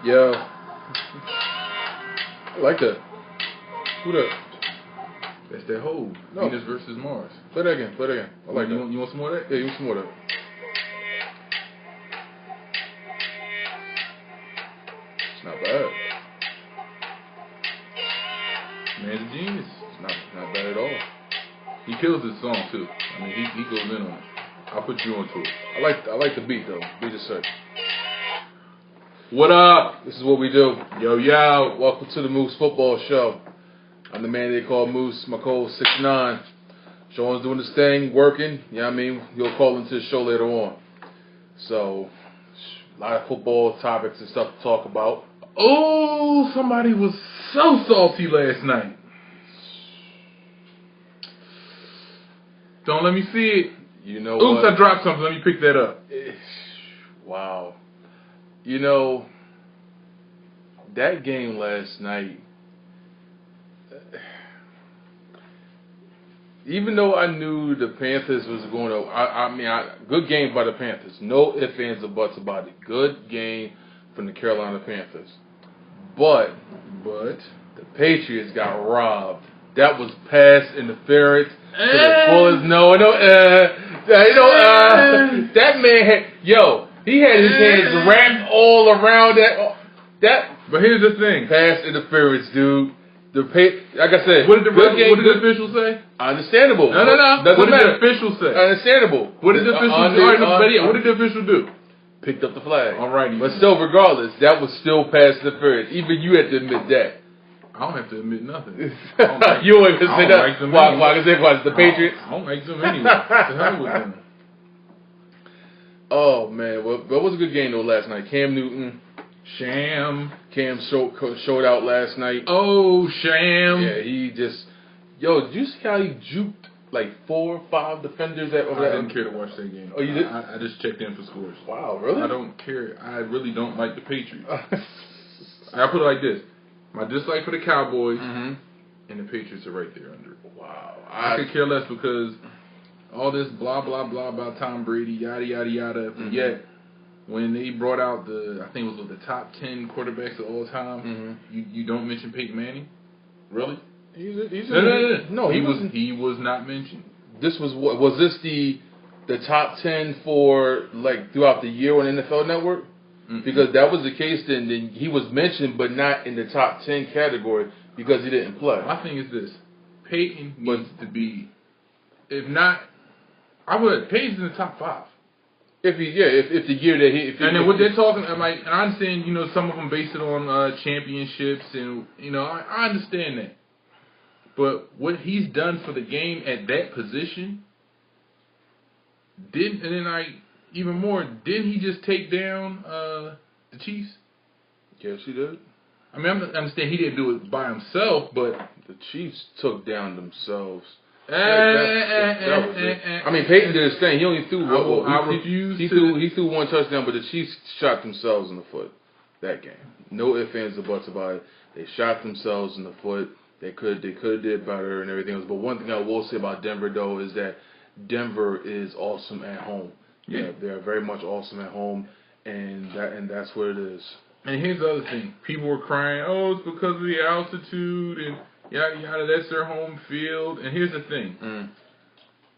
Yeah. I like that. Who that? That's that whole No. Venus versus Mars. Play that again. Play that again. I like that. You want some more of that? Yeah, you want some more of that. It's not bad. Man's a genius. It's not bad at all. He kills his song too. I mean, he goes in on it. I'll put you onto it. I like the beat though. Beat is sick. What up? This is what we do. Yo. Welcome to the Moose Football Show. I'm the man they call Moose, my code 6'9". Sean's doing his thing, working. You know what I mean? He'll call into the show later on. So, a lot of football topics and stuff to talk about. Oh, somebody was so salty last night. Don't let me see it. You know Oops, what? I dropped something. Let me pick that up. Wow. You know, that game last night, even though I knew the Panthers was going to, good game by the Panthers. No ifs, ands, or buts about it. Good game from the Carolina Panthers. But the Patriots got robbed. That was pass interference to the fullest. That man had, he had his hands wrapped all around that. But here's the thing. Pass interference, dude. Like I said, what did the official say? Understandable. No. What did the official say? Understandable. What did the official do? What did the official do? Picked up the flag. Alrighty. But still, regardless, that was still pass interference. Even you had to admit that. I don't have to admit nothing. You ain't gonna say that. Why? Because the Patriots. I don't like them anyway. What the hell with them? Oh man, well, that was a good game though last night. Cam Newton, Sham. Cam showed out last night. Oh, Sham. Yeah, he just. Did you see how he juked like 4 or 5 defenders over that? I didn't care to watch that game. Oh, you did? I just checked in for scores. Wow, really? I don't care. I really don't like the Patriots. I put it like this. My dislike for the Cowboys and the Patriots are right there under it. Wow. I could care less because all this blah, blah, blah about Tom Brady, yada, yada, yada. Yet, when they brought out I think it was the top 10 quarterbacks of all time, you don't mention Peyton Manning? Really? No, he was not mentioned. This was this the top 10 for like throughout the year on NFL Network? Because that was the case, then he was mentioned, but not in the top 10 category because he didn't play. My thing is this: Peyton needs to be, if not, Peyton's in the top 5. If the year that and then what they're talking, and I understand, some of them base it on championships, and I understand that, but what he's done for the game at that position, even more, didn't he just take down the Chiefs? Yes, he did. I mean, I understand he didn't do it by himself, but the Chiefs took down themselves. I mean, Peyton did his thing. He only threw. He threw 1 touchdown, but the Chiefs shot themselves in the foot that game. No ifs, ands, or buts about it. They shot themselves in the foot. They could have did better and everything else. But one thing I will say about Denver though is that Denver is awesome at home. Yeah, they're very much awesome at home, and that's what it is. And here's the other thing: people were crying, "Oh, it's because of the altitude and yada yada. That's their home field." And here's the thing: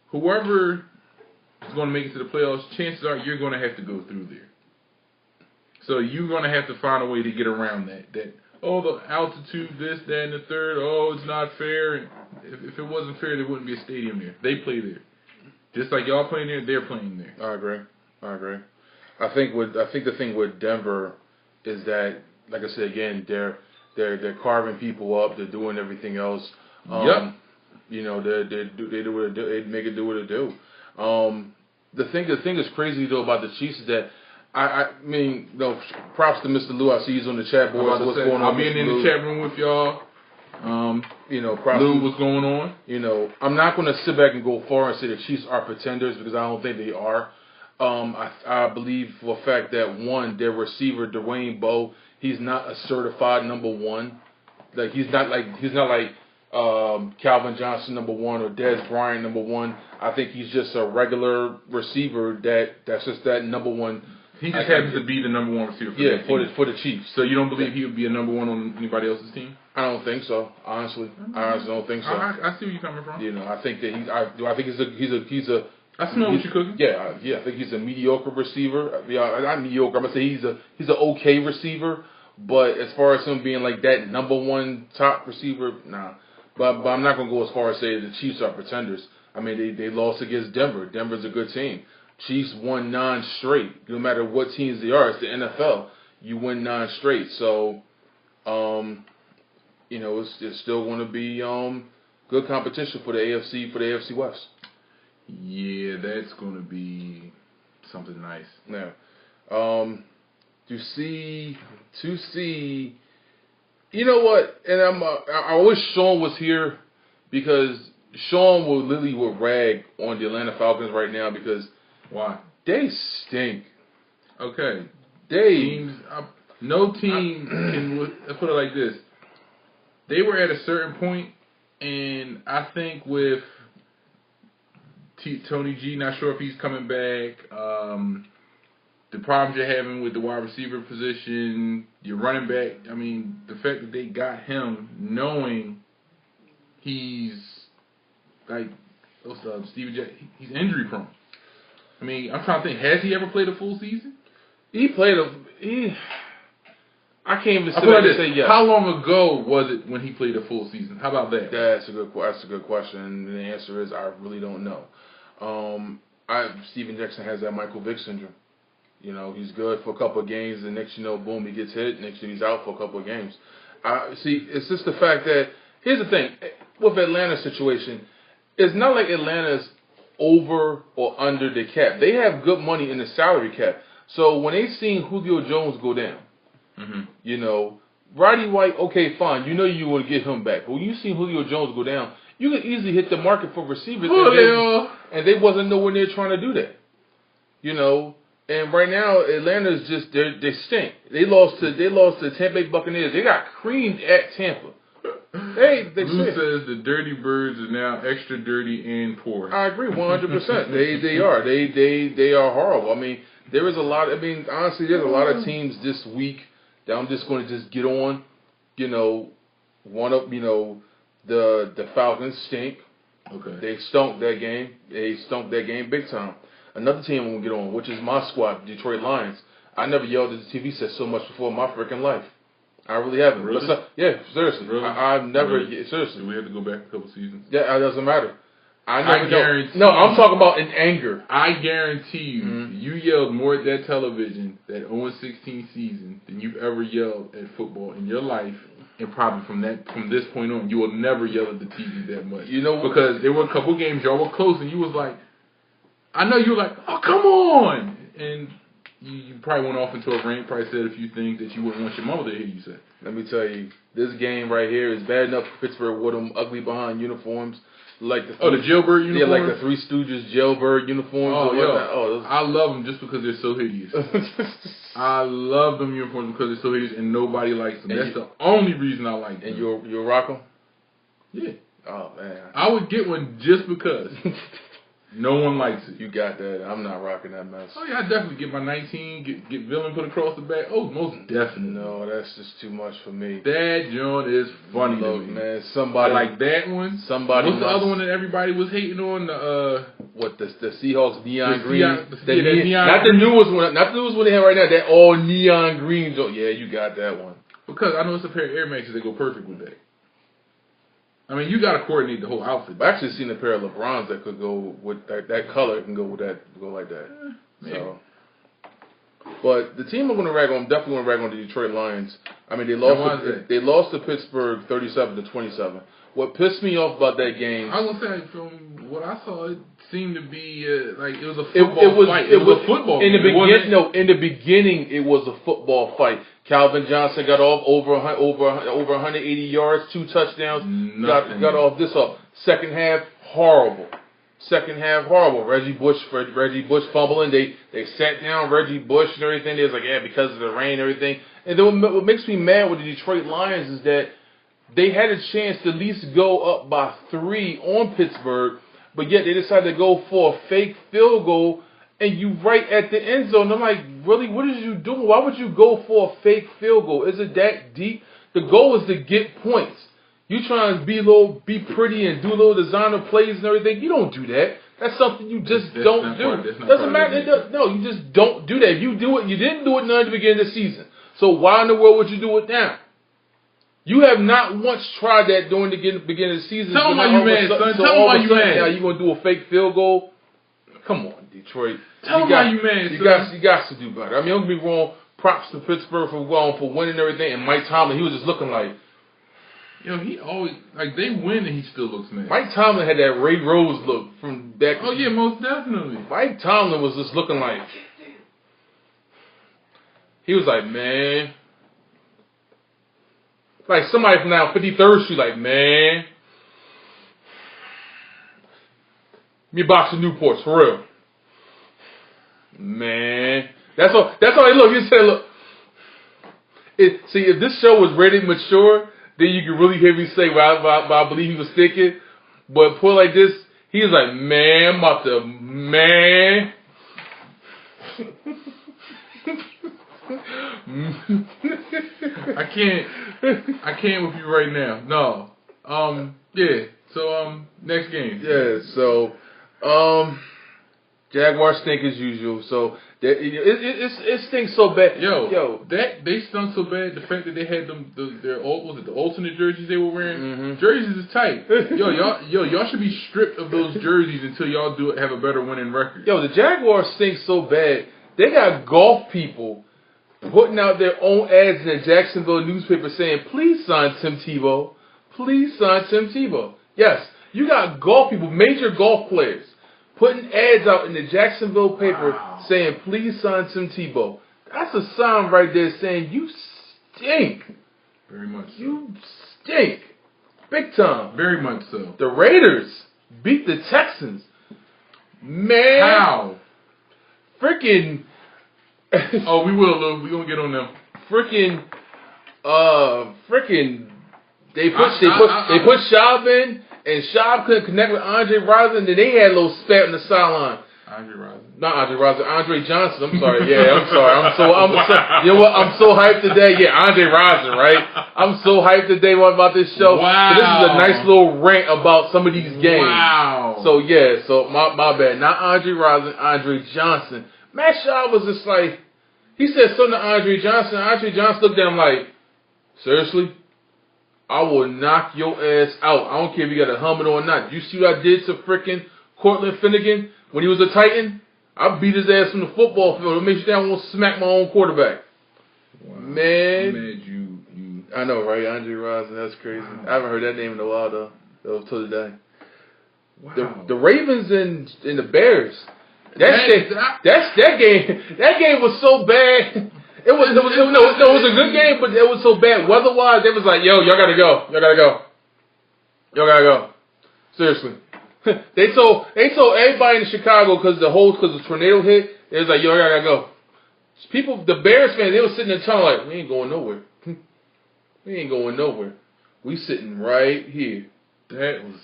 whoever is going to make it to the playoffs, chances are you're going to have to go through there. So you're going to have to find a way to get around that. The altitude, this, that, and the third. Oh, it's not fair. And if it wasn't fair, there wouldn't be a stadium there. They play there. Just like y'all playing there, they're playing there. I agree. I think the thing with Denver is that, like I said again, they're carving people up. They're doing everything else. They do what they make it do what it do. The thing that's crazy though about the Chiefs is that I mean, props to Mr. Lou. I see he's on the chat board. What's going on? I'll be in the chat room with y'all. Lou, what's going on? I'm not going to sit back and go far and say the Chiefs are pretenders because I don't think they are. I believe for a fact that one, their receiver Dwayne Bowe, he's not a certified number 1. Like he's not like Calvin Johnson number 1 or Dez Bryant number 1. I think he's just a regular receiver that's just that number 1 He just happens to be the number one receiver for that team. for the Chiefs. So you don't believe he would be a number one on anybody else's team? I don't think so. Honestly, I honestly don't think so. I see where you're coming from. You know, I think that I think he's a. I smell what you're cooking. Yeah. I think he's a mediocre receiver. Yeah, not mediocre. I'm gonna say he's an okay receiver. But as far as him being like that number one top receiver, nah. But I'm not gonna go as far as say the Chiefs are pretenders. I mean, they lost against Denver. Denver's a good team. Chiefs won 9 straight. No matter what teams they are, it's the NFL. You win 9 straight. So, you know, it's still going to be good competition for the AFC West. Yeah, that's going to be something nice. Yeah. To see, you know what? And I wish Sean was here because Sean would rag on the Atlanta Falcons right now because why? They stink. Okay. No team can. Let's put it like this. They were at a certain point, and I think with Tony G, not sure if he's coming back. The problems you're having with the wide receiver position, your running back. I mean, the fact that they got him, knowing he's like Steven Jackson, he's injury prone. I mean, I'm trying to think. Has he ever played a full season? I can't even say yes. How long ago was it when he played a full season? How about that? That's a good question. And the answer is I really don't know. Steven Jackson has that Michael Vick syndrome. You know, he's good for a couple of games, and next you know, boom, he gets hit. Next year he's out for a couple of games. See, it's just the fact that here's the thing with Atlanta's situation. It's not like Atlanta's over or under the cap. They have good money in the salary cap. So when they seen Julio Jones go down, you know, Roddy White, okay, fine. You know you want to get him back. But when you see Julio Jones go down, you can easily hit the market for receivers. And they wasn't nowhere near trying to do that. You know, and right now Atlanta's just they stink. They lost to the Tampa Bay Buccaneers. They got creamed at Tampa. Lou says the Dirty Birds are now extra dirty and poor. I agree 100%. They are horrible. I mean, there is a lot. I mean, honestly, there's a lot of teams this week that I'm just going to just get on. You know, the Falcons stink. Okay. They stunk that game. They stunk that game big time. Another team I'm going to get on, which is my squad, Detroit Lions. I never yelled at the TV set so much before in my freaking life. I really haven't. Really? Yeah, seriously. Really? I've never. Really? Seriously. Do we have to go back a couple seasons? Yeah, it doesn't matter. I guarantee. No, I'm talking about in anger. I guarantee you, you yelled more at that television that 0-16 season than you've ever yelled at football in your life, and probably from this point on, you will never yell at the TV that much. You know, because there were a couple games y'all were close, and you was like, I know you were like, oh come on, and you probably went off into a rant, probably said a few things that you wouldn't want your mother to hear you say. Let me tell you, this game right here is bad enough for Pittsburgh with them ugly behind uniforms. Like the jailbird uniforms? Yeah, like the Three Stooges jailbird uniforms. I love them just because they're so hideous. I love them uniforms because they're so hideous and nobody likes them. That's the only reason I like them. And you'll rock them? Yeah. Oh, man. I would get one just because. No one likes it. You got that. I'm not rocking that mess. Oh, yeah, I definitely get my 19, get villain put across the back. Oh, most definitely. No, that's just too much for me. That joint is funny to me. Man, somebody. I like that one. Somebody. What's the other one that everybody was hating on? The Seahawks neon green? Neon. Not the newest one. Not the newest one they have right now. That all neon green joint. Yeah, you got that one. Because I know it's a pair of Air Maxes that go perfect with that. I mean, you got to coordinate the whole outfit. I've actually seen a pair of LeBrons that could go with that color can go with that, go like that. So, but the team I'm going to rag on, definitely going to rag on the Detroit Lions. I mean, they lost to Pittsburgh 37-27. What pissed me off about that game? I was going to say, from what I saw, it seemed to be like it was a football fight. It was a football. In the beginning, it was a football fight. Calvin Johnson got off over 180 yards, 2 touchdowns. Got off this off. Second half, horrible. Reggie Bush fumbling. They sat down Reggie Bush and everything. They was like, yeah, because of the rain and everything. And then what makes me mad with the Detroit Lions is that they had a chance to at least go up by 3 on Pittsburgh, but yet they decided to go for a fake field goal and you right at the end zone. I'm like, really? What is you doing? Why would you go for a fake field goal? Is it that deep? The goal is to get points. You trying to be pretty and do little designer plays and everything. You don't do that. That's something you just don't do. Doesn't matter. No, you just don't do that. If you do it, you didn't do it none at the beginning of the season. So why in the world would you do it now? You have not once tried that during the beginning of the season. Tell me why you mad, son. Tell me why you mad. Now you gonna do a fake field goal? Come on, Detroit. Tell me why you mad, son. You got to do better. I mean, don't get me wrong. Props to Pittsburgh for winning and everything. And Mike Tomlin, he was just looking like, yo, he always like they win and he still looks mad. Mike Tomlin had that Ray Rose look from back. Oh yeah, most definitely. Mike Tomlin was just looking like he was like, man, like somebody from now 53rd Street, like, man, me a box of Newports for real, man. That's all. Look, you said, look. See, if this show was rated mature, then you can really hear me say what I believe he was thinking. But put it like this, he was like, man, I'm about to, man. I can't with you right now. No. Yeah. So, next game. Yeah, so, Jaguars stink as usual. So, it stinks so bad. Yo, they stunk so bad. The fact that they had their alternate jerseys they were wearing. Mm-hmm. Jerseys is tight. Y'all should be stripped of those jerseys until y'all have a better winning record. Yo, the Jaguars stink so bad. They got golf people putting out their own ads in the Jacksonville newspaper saying, "Please sign Tim Tebow. Please sign Tim Tebow." Yes, you got golf people, major golf players, putting ads out in the Jacksonville paper saying, "Please sign Tim Tebow." That's a sign right there saying you stink. Very much so. You stink. Big time. Very much so. The Raiders beat the Texans. Man. How? Freaking. Oh, we will, Lou. We're going to get on them. Freaking. They put Schaub in. And Schaub couldn't connect with Andre Rison, and then they had a little spat on the sideline. Andre Rison. Not Andre Rison, Andre Johnson. I'm sorry. Yeah, I'm sorry. You know what? I'm so hyped today. Yeah, Andre Rison, right? I'm so hyped today about this show. Wow. So this is a nice little rant about some of these games. Wow. So yeah, my bad. Not Andre Rison, Andre Johnson. Matt Schaub was just like, he said something to Andre Johnson. Andre Johnson looked at him like, seriously? I will knock your ass out. I don't care if you got a helmet on or not. You see what I did to freaking Cortland Finnegan when he was a Titan? I beat his ass from the football field. It makes you think I won't smack my own quarterback. Wow. Man. You. I know, right? Andre Rison, that's crazy. Wow. I haven't heard that name in a while, though. That was till today. Wow. The Ravens and the Bears. That game was so bad. It was a good game, but it was so bad weather-wise. It was like, yo, y'all gotta go. Seriously, they told everybody in Chicago because the tornado hit. It was like, yo, y'all gotta go. People, the Bears fans, they were sitting there telling like, we ain't going nowhere. We ain't going nowhere. We sitting right here. That was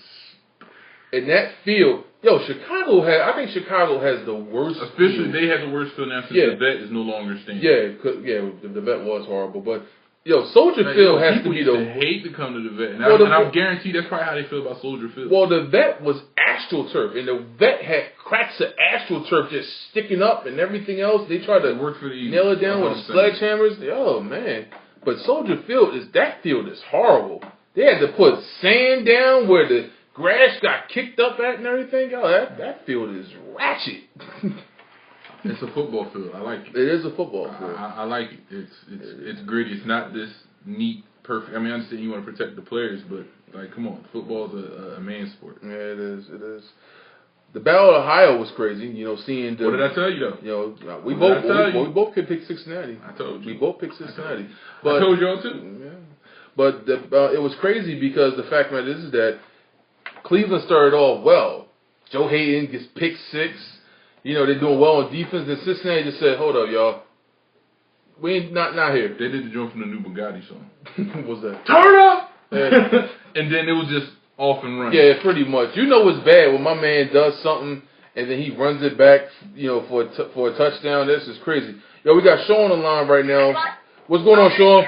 in that field. Yo, I think Chicago has the worst. Officially, they have the worst field now since the vet is no longer staying. The vet was horrible, but Soldier Field has to be the. People hate to come to the vet, and I guarantee that's probably how they feel about Soldier Field. Well, the vet was AstroTurf, and the vet had cracks of AstroTurf just sticking up and everything else. They tried to nail it down with sledgehammers. Oh man, but Soldier Field that field is horrible. They had to put sand down where the grass got kicked up at and everything. Oh, that field is ratchet. It's a football field. I like it. It is a football field. I like it. It's gritty. It's not this neat, perfect. I mean, I understand you want to protect the players, but like, come on, football's a man sport. Yeah, it is. The Battle of Ohio was crazy. Seeing the. What did I tell you though? We both could pick Cincinnati. I told you. We both picked Cincinnati. I told y'all too. Yeah. But it was crazy because the fact of it is that Cleveland started off well. Joe Hayden gets picked 6. They're doing well on defense. And Cincinnati just said, hold up, y'all. We ain't not here. They did the joint from the new Bugatti song. What was that? Turn up! And then it was just off and running. Yeah, pretty much. It's bad when my man does something and then he runs it back, for a touchdown. This is crazy. Yo, we got Sean on the line right now. What's going on, Sean?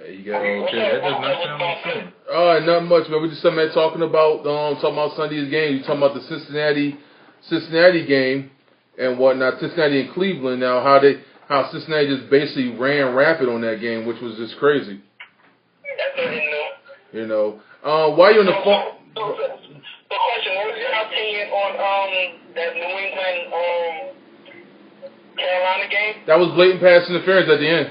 Okay, that does not sound like Sean. Not much, man. We just talking about Sunday's game. You talking about the Cincinnati game and whatnot. Cincinnati and Cleveland. Now, how Cincinnati just basically ran rapid on that game, which was just crazy. Why you on the phone? The question: what was your opinion on that New England Carolina game? That was blatant pass interference at the end.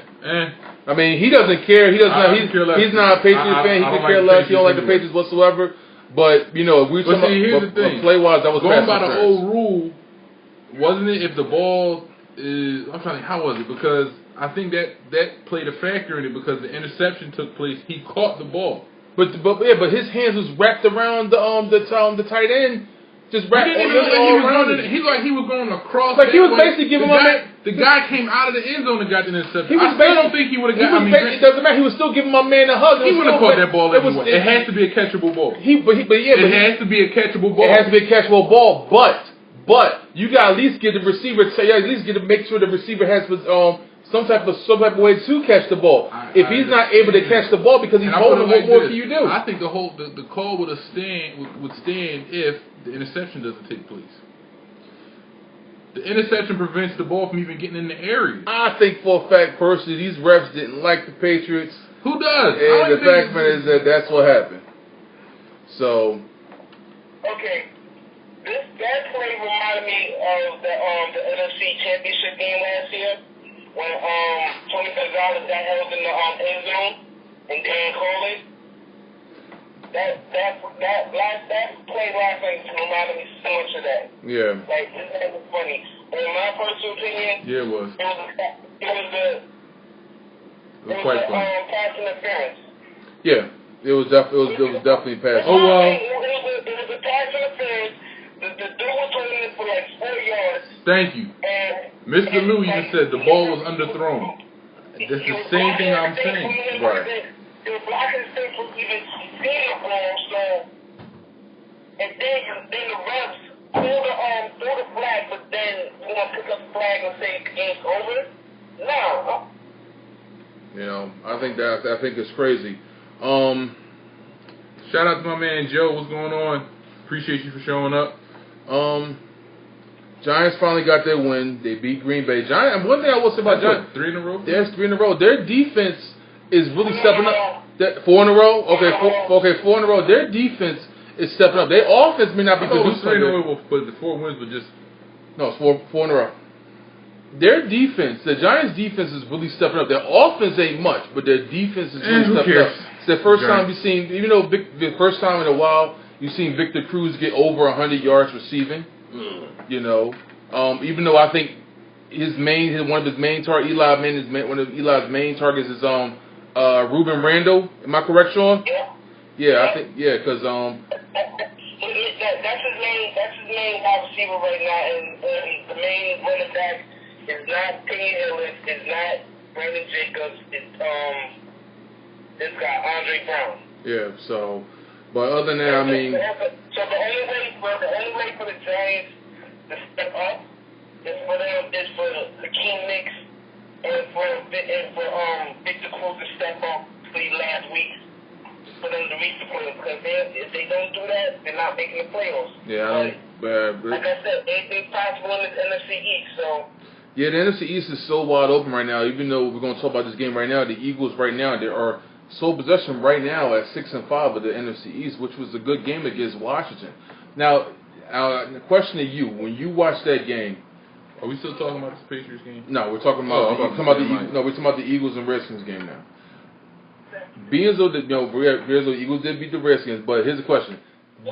I mean, he doesn't care. He's not a Patriots fan. He could care less. He don't like the Patriots whatsoever. But here's the thing. Play wise, that was going by the old rule. Wasn't it? If the ball is, I'm trying to think, how was it? Because I think that played a factor in it because the interception took place. He caught the ball. But his hands was wrapped around the tight end. Just wrapped around it. He was going across. Like he was basically giving the guy came out of the end zone and got the interception. I still don't think he would have got. It doesn't matter. He was still giving my man a hug. He would have caught that ball anyway. It has to be a catchable ball. It has to be a catchable ball. It has to be a catchable ball. But you got to at least get the receiver. At least get to make sure the receiver has some type of way to catch the ball. If he's not able to catch the ball because he's holding, what more can you do? I think the call would stand if the interception doesn't take place. The interception prevents the ball from even getting in the area. I think for a fact, personally, these refs didn't like the Patriots. Who does? And the fact is that that's what happened. So. Okay. That play reminded me of the NFC Championship game last year when Tony Gonzalez got held in the end zone and Dan Coley. That play last night reminded me so much of that. Yeah. Like, that was funny. But in my personal opinion, it was. It was quite funny. Pass interference. Yeah, it was definitely pass. Oh well. It was a pass interference. The dude was holding it for like 4 yards. Thank you. Mr. Lou even said the ball was underthrown. That's the same thing I'm saying. Right. They were blocking his face from even seeing the ball, so and then the refs throw the flag, but then you want to pick up the flag and say the game's over? No. I think it's crazy. Shout out to my man Joe. What's going on? Appreciate you for showing up. Giants finally got their win. They beat Green Bay. Giants. One thing I will say about Giants, 3 in a row. There's 3 in a row. Their defense is really stepping up. 4 in a row. Okay, 4 in a row. Their defense is stepping up. Their offense may not be producing. 3 in a row, but the 4 wins were just. No, it's 4 in a row. Their defense, the Giants' defense is really stepping up. Their offense ain't much, but their defense is really stepping up. It's the first time you've seen, even though the first time in a while you've seen Victor Cruz get over 100 yards receiving. Even though I think one of Eli's main targets is Ruben Randall. Am I correct, Sean? Yeah, I think because that's his main wide receiver right now, and the main running back is not Kenny Hillis, it's not Brandon Jacobs, it's this guy Andre Brown. Yeah. So, but other than that, I mean. So the only way for the Giants to step up is for Hakeem Nicks and for Victor Cruz to step up for the last week for them to reach the playoffs. Because if they don't do that, they're not making the playoffs. Yeah, but like I said, anything's possible in the NFC East. So. Yeah, the NFC East is so wide open right now. Even though we're going to talk about this game right now, the Eagles right now they are sole possession right now at 6-5 of the NFC East, which was a good game against Washington. Now, the question to you: when you watch that game, are we still talking about this Patriots game? No, we're talking about we're talking about the Eagles and Redskins game now. Being as though the Eagles did beat the Redskins, but here's the question: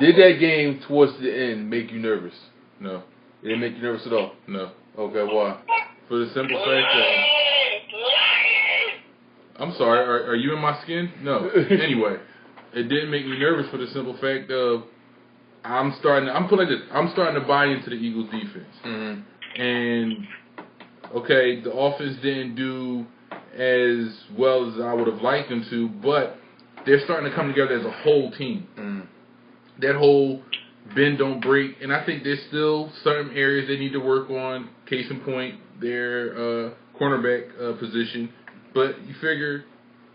did that game towards the end make you nervous? No. It didn't make you nervous at all? No. Okay, why? For the simple fact that I'm sorry, are you in my skin? No. Anyway, it didn't make me nervous for the simple fact of I'm starting to buy into the Eagles defense. Mm-hmm. And okay, the offense didn't do as well as I would have liked them to, but they're starting to come together as a whole team. Mm-hmm. That whole bend don't break, and I think there's still certain areas they need to work on. Case in point, their cornerback position. But you figure,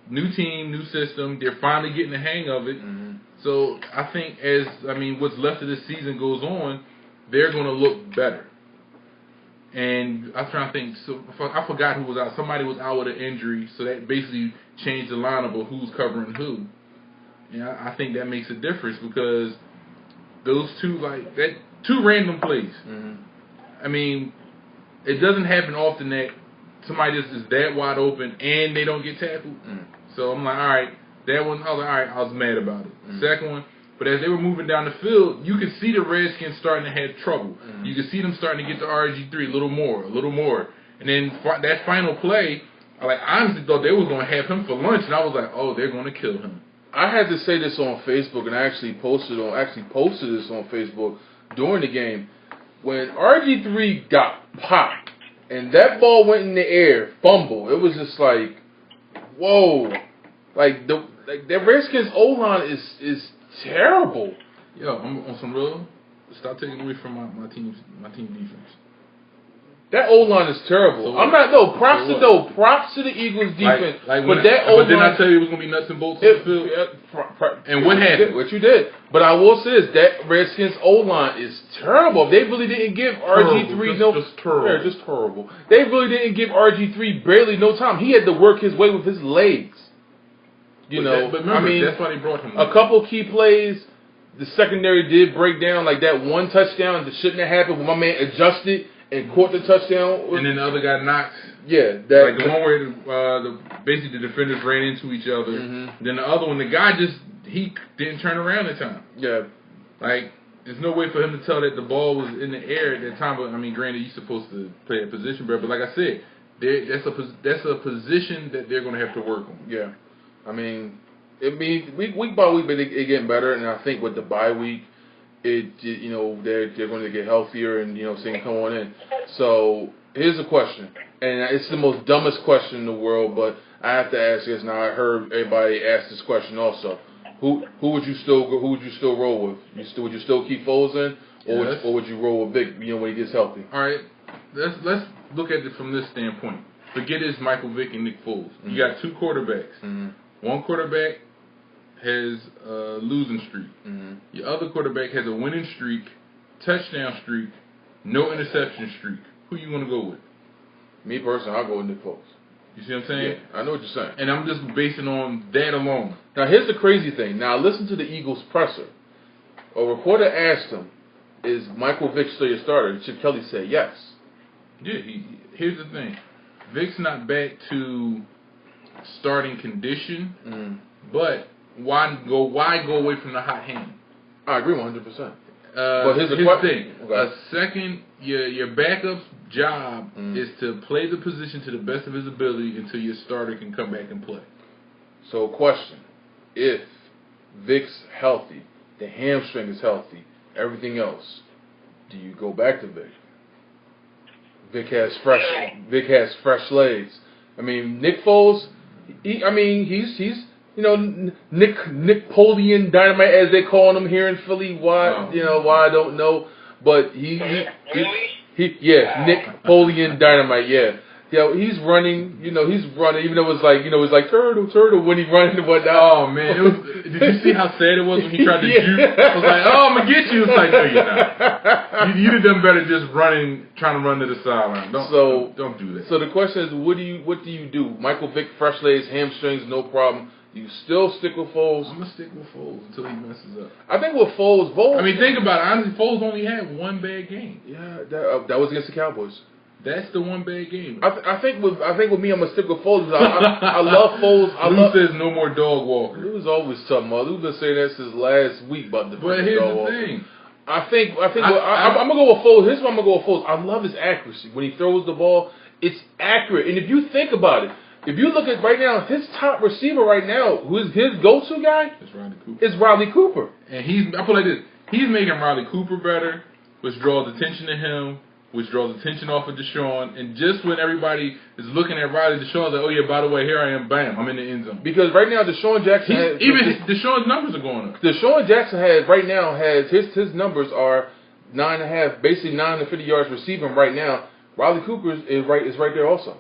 new team, new system. They're finally getting the hang of it. Mm-hmm. So I think what's left of this season goes on, they're going to look better. And I'm trying to think. So I forgot who was out. Somebody was out with an injury, so that basically changed the lineup of who's covering who. And I think that makes a difference because those two random plays. Mm-hmm. I mean, it doesn't happen often that somebody just is that wide open and they don't get tackled. Mm. So I'm like, all right, that one. I was like, all right, I was mad about it. Mm. Second one. But as they were moving down the field, you could see the Redskins starting to have trouble. Mm-hmm. You could see them starting to get to RG3 a little more. And then that final play, I honestly thought they were going to have him for lunch, and I was like, oh, they're going to kill him. I had to say this on Facebook, and I actually posted this on Facebook during the game. When RG3 got popped, and that ball went in the air, fumble, it was just like, whoa. The Redskins O-line is terrible. Yo, I'm on some real. Stop taking away from my team defense. That O-line is terrible. So I'm not props to the Eagles defense. But then I tell you it was gonna be nuts and bolts on the field. And what happened? What you did. But I will say this: that Redskins O-line is terrible. They really didn't give RG3 just terrible. They really didn't give RG3 barely no time. He had to work his way with his legs. But remember, that's why they brought him. A couple key plays, the secondary did break down, like that one touchdown that shouldn't have happened when my man adjusted and caught the touchdown. And then the other guy knocked. Yeah. The one where basically the defenders ran into each other. Mm-hmm. Then the other one, the guy he didn't turn around in time. Yeah. There's no way for him to tell that the ball was in the air at that time. But, granted, you're supposed to play a position better. But like I said, that's a position that they're going to have to work on. Yeah. Week by week, but it getting better, and I think with the bye week, they're going to get healthier and seeing come on in. So here's a question, and it's the most dumbest question in the world, but I have to ask this. Now I heard everybody ask this question also. Who would you still roll with? Would you still keep Foles in, or would you roll with Vic? When he gets healthy. All right, let's look at it from this standpoint. Forget it's Michael Vick and Nick Foles. Mm-hmm. You got two quarterbacks. Mm-hmm. One quarterback has a losing streak. Mm-hmm. The other quarterback has a winning streak, touchdown streak, no interception streak. Who you want to go with? Me personally, I'll go with Nick Foles. You see what I'm saying? Yeah, I know what you're saying. And I'm just basing on that alone. Now, here's the crazy thing. Now, listen to the Eagles presser. A reporter asked him, is Michael Vick still your starter? Chip Kelly said yes. Yeah, here's the thing. Vic's not back to starting condition, but why go away from the hot hand? I agree 100%. But here's the thing. Okay. Your backup's job is to play the position to the best of his ability until your starter can come back and play. So, question. If Vic's healthy, the hamstring is healthy, everything else, do you go back to Vic? Vic has fresh legs. Nick Foles, he's Nick-Polian Dynamite, as they call him here in Philly. Why I don't know, but Nick-Polian Dynamite, yeah. He's running, even though it's like turtle when he's running and whatnot. Oh man, did you see how sad it was when he tried to juke? I was like, oh, I'm gonna get you. It's like, no, you're not. You'd have done better just trying to run to the sideline. Don't do that. So the question is, what do you do? Michael Vick, fresh legs, hamstrings, no problem. You still stick with Foles? I'm gonna stick with Foles until he messes up. I think with Foles, think about it. Honestly, Foles only had one bad game. Yeah, that was against the Cowboys. That's the one bad game. I think with me, I'm gonna stick with Foles. I love Foles. Lou says no more dog walker. Lou's always tough, man. Lou's been saying that since last week about the dog walker. But here's the thing. I'm gonna go with Foles. Here's what I'm gonna go with Foles. I love his accuracy when he throws the ball. It's accurate, and if you think about it, if you look at right now, his top receiver right now, who is his go-to guy, is Riley Cooper. And I feel like this. He's making Riley Cooper better, which draws attention to him. which draws attention off of Deshaun. And just when everybody is looking at Riley, Deshaun's like, oh yeah, by the way, here I am, bam, I'm in the end zone. Because right now, Deshaun Jackson Deshaun's numbers are going up. Deshaun Jackson has his numbers are 9.5, basically 9 to 50 yards receiving right now. Riley Cooper is right there also.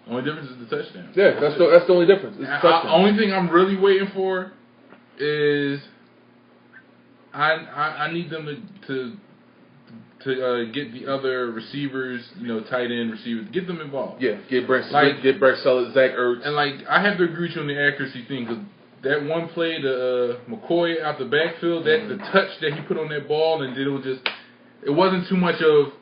Only difference is the touchdown. Yeah, that's the only difference. It's the touchdown. Only thing I'm really waiting for is I need them to get the other receivers, tight end receivers, get them involved. Yeah, get Brent Sellers, Zach Ertz. And I have to agree with you on the accuracy thing, because that one play, the McCoy out the backfield, that the touch that he put on that ball, and it wasn't too much of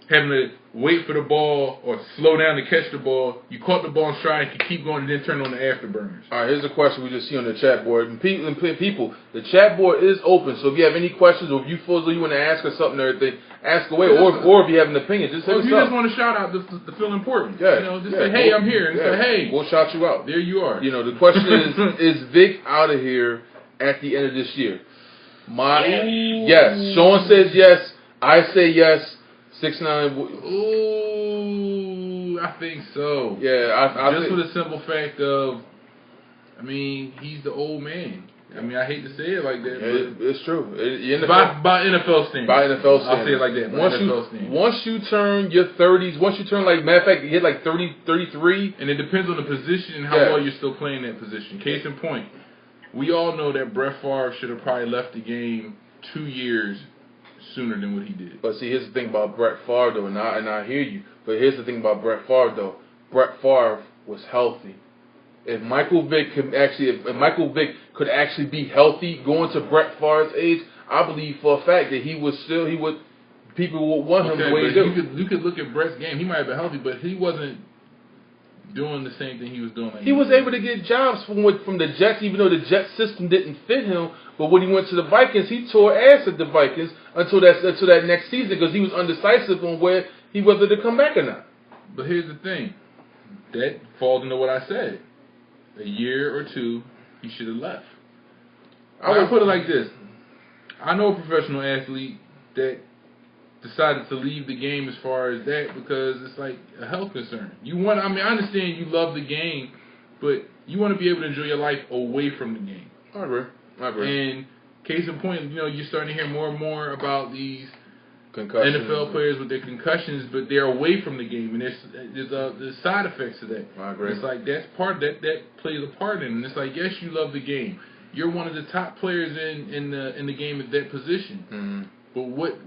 having to wait for the ball or slow down to catch the ball. You caught the ball in stride and could keep going and then turn on the afterburners. All right, here's a question we just see on the chat board. And people, the chat board is open, so if you have any questions or if you feel as though you want to ask us something or anything, ask away. Or if you have an opinion, just hit us up. If you just want to shout out to feel important, say, hey, I'm here, and say, hey. We'll shout you out. There you are. The question is Vic out of here at the end of this year? Yes. Sean says yes. I say yes. 6'9". Ooh, I think so. Yeah, I just think, for the simple fact of, he's the old man. I hate to say it like that, but it's true. By NFL standards. By NFL standards. I'll say it like that. Once you turn your 30s, matter of fact, you hit like 30, 33. And it depends on the position and how well you're still playing that position. Case in point, we all know that Brett Favre should have probably left the game 2 years sooner than what he did. But see, here's the thing about Brett Favre, though, and I hear you. But here's the thing about Brett Favre, though. Brett Favre was healthy. If Michael Vick could actually be healthy going to Brett Favre's age, I believe for a fact that people would want him the way he do. You could look at Brett's game. He might have been healthy, but he wasn't doing the same thing he was doing. He was able to get jobs from the Jets, even though the Jets system didn't fit him. But when he went to the Vikings, he tore ass at the Vikings until that next season, because he was undecisive on whether to come back or not. But here's the thing. That falls into what I said. A year or two, he should have left. I would put it like this. I know a professional athlete that decided to leave the game as far as that because it's like a health concern. I understand you love the game, but you want to be able to enjoy your life away from the game. I agree. And case in point, you're starting to hear more and more about these NFL players with their concussions, but they're away from the game, and there's side effects to that. I agree. It's like that plays a part in it. And it's like, yes, you love the game. You're one of the top players in the game at that position. Mm-hmm. But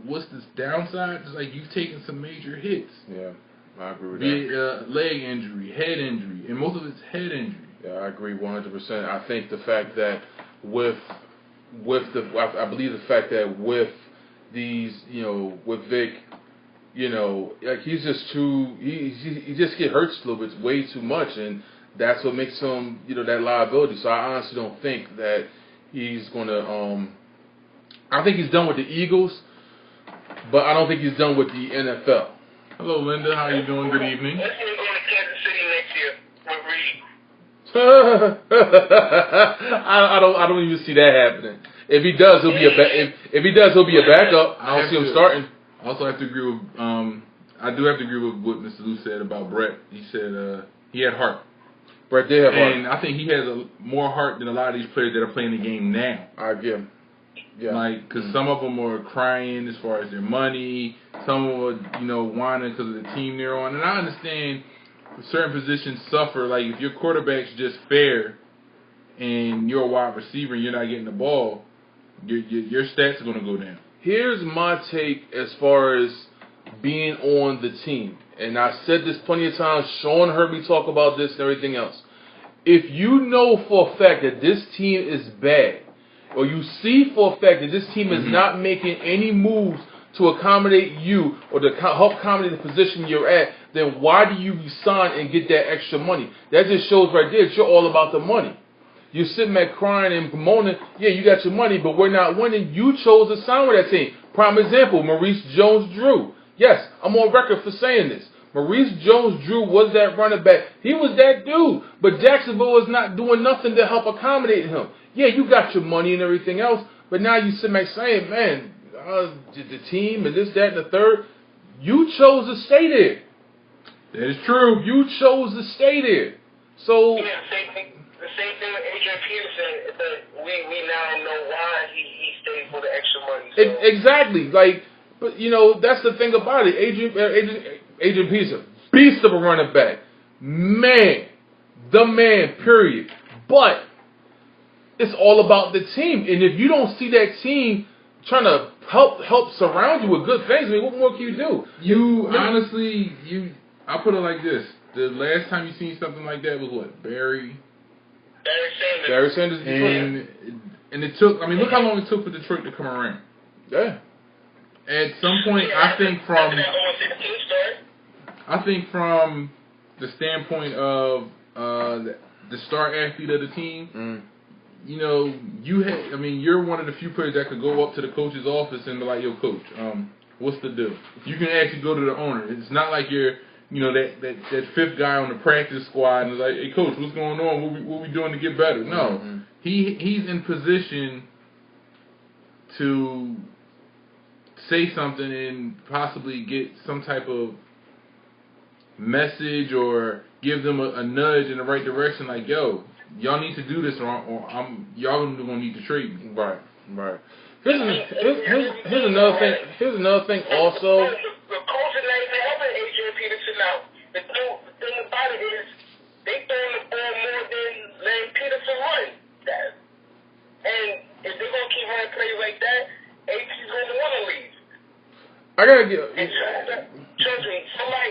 what's this downside? It's like you've taken some major hits. Yeah, I agree with that. Be it leg injury, head injury, and most of it's head injury. Yeah, I agree 100%. I think the fact that I believe the fact that with these, with Vic, like he's just he just get hurt a little bit, way too much, and that's what makes him, that liability. So I honestly don't think that he's gonna. I think he's done with the Eagles, but I don't think he's done with the NFL. Hello, Linda. How are you doing? Good evening. Let's see him going to Kansas City next year with Reed. I don't even see that happening. If he does, he'll be a backup. I don't see him starting. I also have to agree with I do have to agree with what Mr. Lou said about Brett. He said he had heart. Brett did have heart. And I think he has more heart than a lot of these players that are playing the game now. I give him. Yeah. Because some of them are crying as far as their money. Some of them are, whining because of the team they're on. And I understand certain positions suffer. Like, if your quarterback's just fair and you're a wide receiver and you're not getting the ball, your stats are going to go down. Here's my take as far as being on the team. And I said this plenty of times. Sean heard me talk about this and everything else. If you know for a fact that this team is bad, or you see for a fact that this team is not making any moves to accommodate you or to help accommodate the position you're at, then why do you resign and get that extra money? That just shows right there that you're all about the money. You're sitting there crying and moaning, yeah, you got your money, but we're not winning. You chose to sign with that team. Prime example, Maurice Jones-Drew. Yes, I'm on record for saying this. Maurice Jones-Drew was that running back. He was that dude. But Jacksonville is not doing nothing to help accommodate him. Yeah, you got your money and everything else, but now you sit back saying, man, the team and this, that, and the third, You chose to stay there. That is true. You chose to stay there. So yeah, the same thing with Adrian Peterson. But we now know why he stayed for the extra money. So. Exactly. Like, but you know, that's the thing about it. Adrian Peterson, beast of a running back, man, the man. Period. But it's all about the team, and if you don't see that team trying to help surround you with good things, I mean, what more can you do? Honestly, I'll put it like this: the last time you seen something like that was what, Barry Sanders, and it took. I mean, look how long it took for Detroit to come around. Yeah. At some point, I think from the standpoint of the star athlete of the team, you know, you're one of the few players that could go up to the coach's office and be like, "Yo, coach, what's the deal?" You can actually go to the owner. It's not like you're, you know, that fifth guy on the practice squad and is like, "Hey, coach, what's going on? What we doing to get better?" No, he's in position to say something and possibly get some type of message or give them a nudge in the right direction. Like, yo, y'all need to do this, or y'all gonna need to trade me. Right. Here's another thing. Here's another thing. Also, the coach is not even helping Adrian Peterson out. The thing about it is they throwing the ball more than letting Peterson run. And if they're gonna keep running plays like that, AP's gonna want to leave. I gotta get. Trust me, if somebody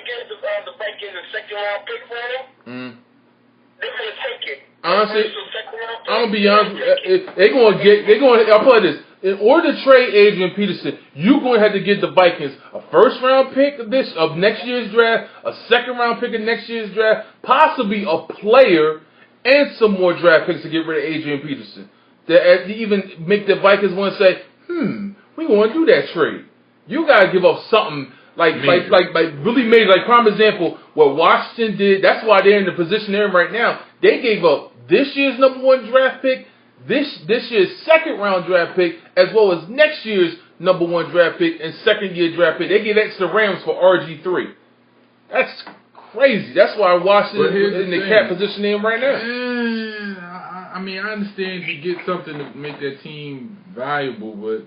gives the Vikings a second-round pick for him, they're gonna take it. Honestly, I'm gonna be honest. I'll play this. In order to trade Adrian Peterson, you're going to have to give the Vikings a first-round pick of next year's draft, a second-round pick of next year's draft, possibly a player, and some more draft picks to get rid of Adrian Peterson. To even make the Vikings want to say, we want to do that trade. You gotta give up something like really major. Like prime example, what Washington did. That's why they're in the position they're in right now. They gave up this year's number 1 draft pick, this year's second round draft pick, as well as next year's number 1 draft pick and second year draft pick. They gave that to the Rams for RG3. That's crazy. That's why Washington is in the cap position they're in right now. I mean, I understand you get something to make that team valuable, but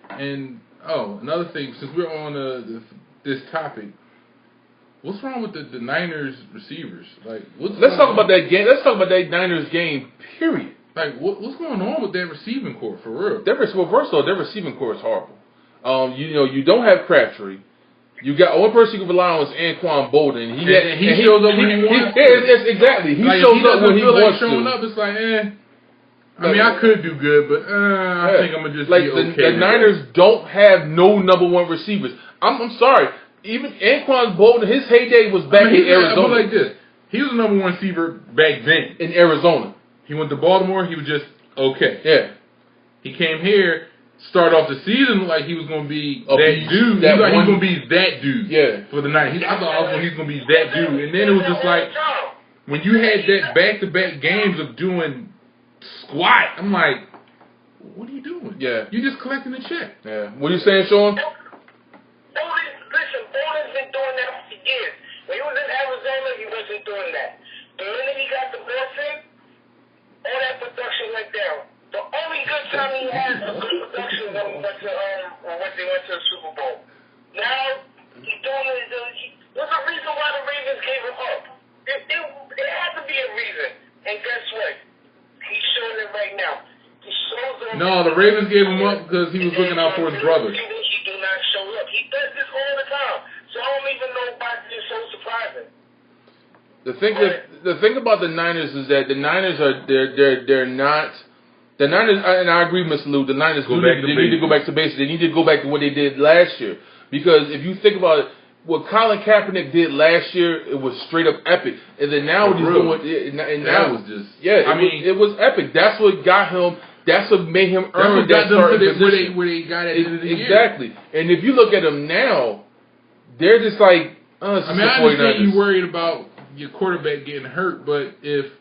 another thing, since we're on this topic, what's wrong with the Niners receivers? Like, let's talk about that game. Let's talk about that Niners game. Period. Like, what's going on with that receiving corps for real? First of all, their receiving corps is horrible. You don't have Crabtree. You got one person you can rely on is Anquan Bolden. He shows up when he wants. Exactly. He shows up when he wants to. Showing up, it's like, I mean, I could do good, but I think I'm gonna just be okay. The Niners don't have no number 1 receivers. I'm sorry. Even Anquan Bolden, his heyday was back in Arizona. Like this, he was the number 1 receiver back then in Arizona. He went to Baltimore. He was just okay. Yeah. He came here. Started off the season like he was going to be that dude. He was going to be that dude for the night. I thought also he was going to be that dude. And then it was just like, when you had that back-to-back games of doing squat, I'm like, what are you doing? Yeah. You're just collecting a check. Yeah. What are you saying, Sean? Listen, Bolden's been doing that for years. When he was in Arizona, he wasn't doing that. The minute he got the Boston, all that production went down. The only good time he had a good production when they went to the Super Bowl. Now he's doing it. There's a reason why the Ravens gave him up. There had to be a reason. And guess what? He's showing it right now. He shows them. No, the Ravens gave him up because he was looking out for his brother. He do not show up. He does this all the time. So I don't even know why it's so surprising. The thing about the Niners is that the Niners are they're not. The Niners, and I agree, Mr. Lou, the Niners need to go back to basics. They need to go back to what they did last year. Because if you think about it, what Colin Kaepernick did last year, it was straight up epic. And then now what he's doing, and now was just, it was epic. That's what got him. That's what made him earn that starting position. Where they got at the end of the year. Exactly. And if you look at them now, they're just like, I understand you worried about your quarterback getting hurt, but if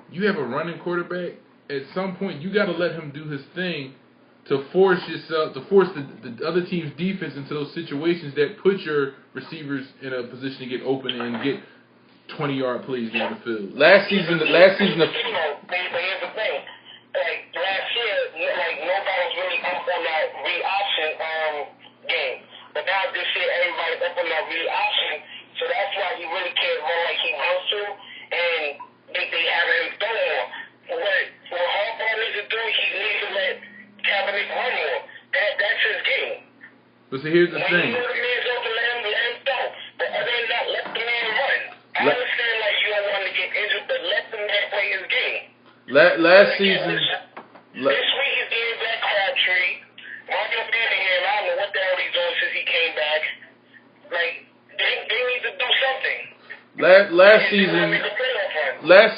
you have a running quarterback, at some point, you got to let him do his thing to force the other team's defense into those situations that put your receivers in a position to get open and get 20-yard plays down the field. Last season. But here's the thing. Like last year, like nobody was really up on that read option game. But now this year, everybody's up on that read option. So that's why he really can't run like he wants to, and they have him throw more. What Harbaugh needs to do, he needs to let Kaepernick run more. That's his game. But see, here's the When thing. you know the man's open, let him throw. But other than that, let the man run. I understand like you don't want to get injured, but let the man play his game. Last season. This week he's getting back Crabtree. Marcus Manningham, I don't know what the hell he's doing since he came back. Like, they need to do something. Last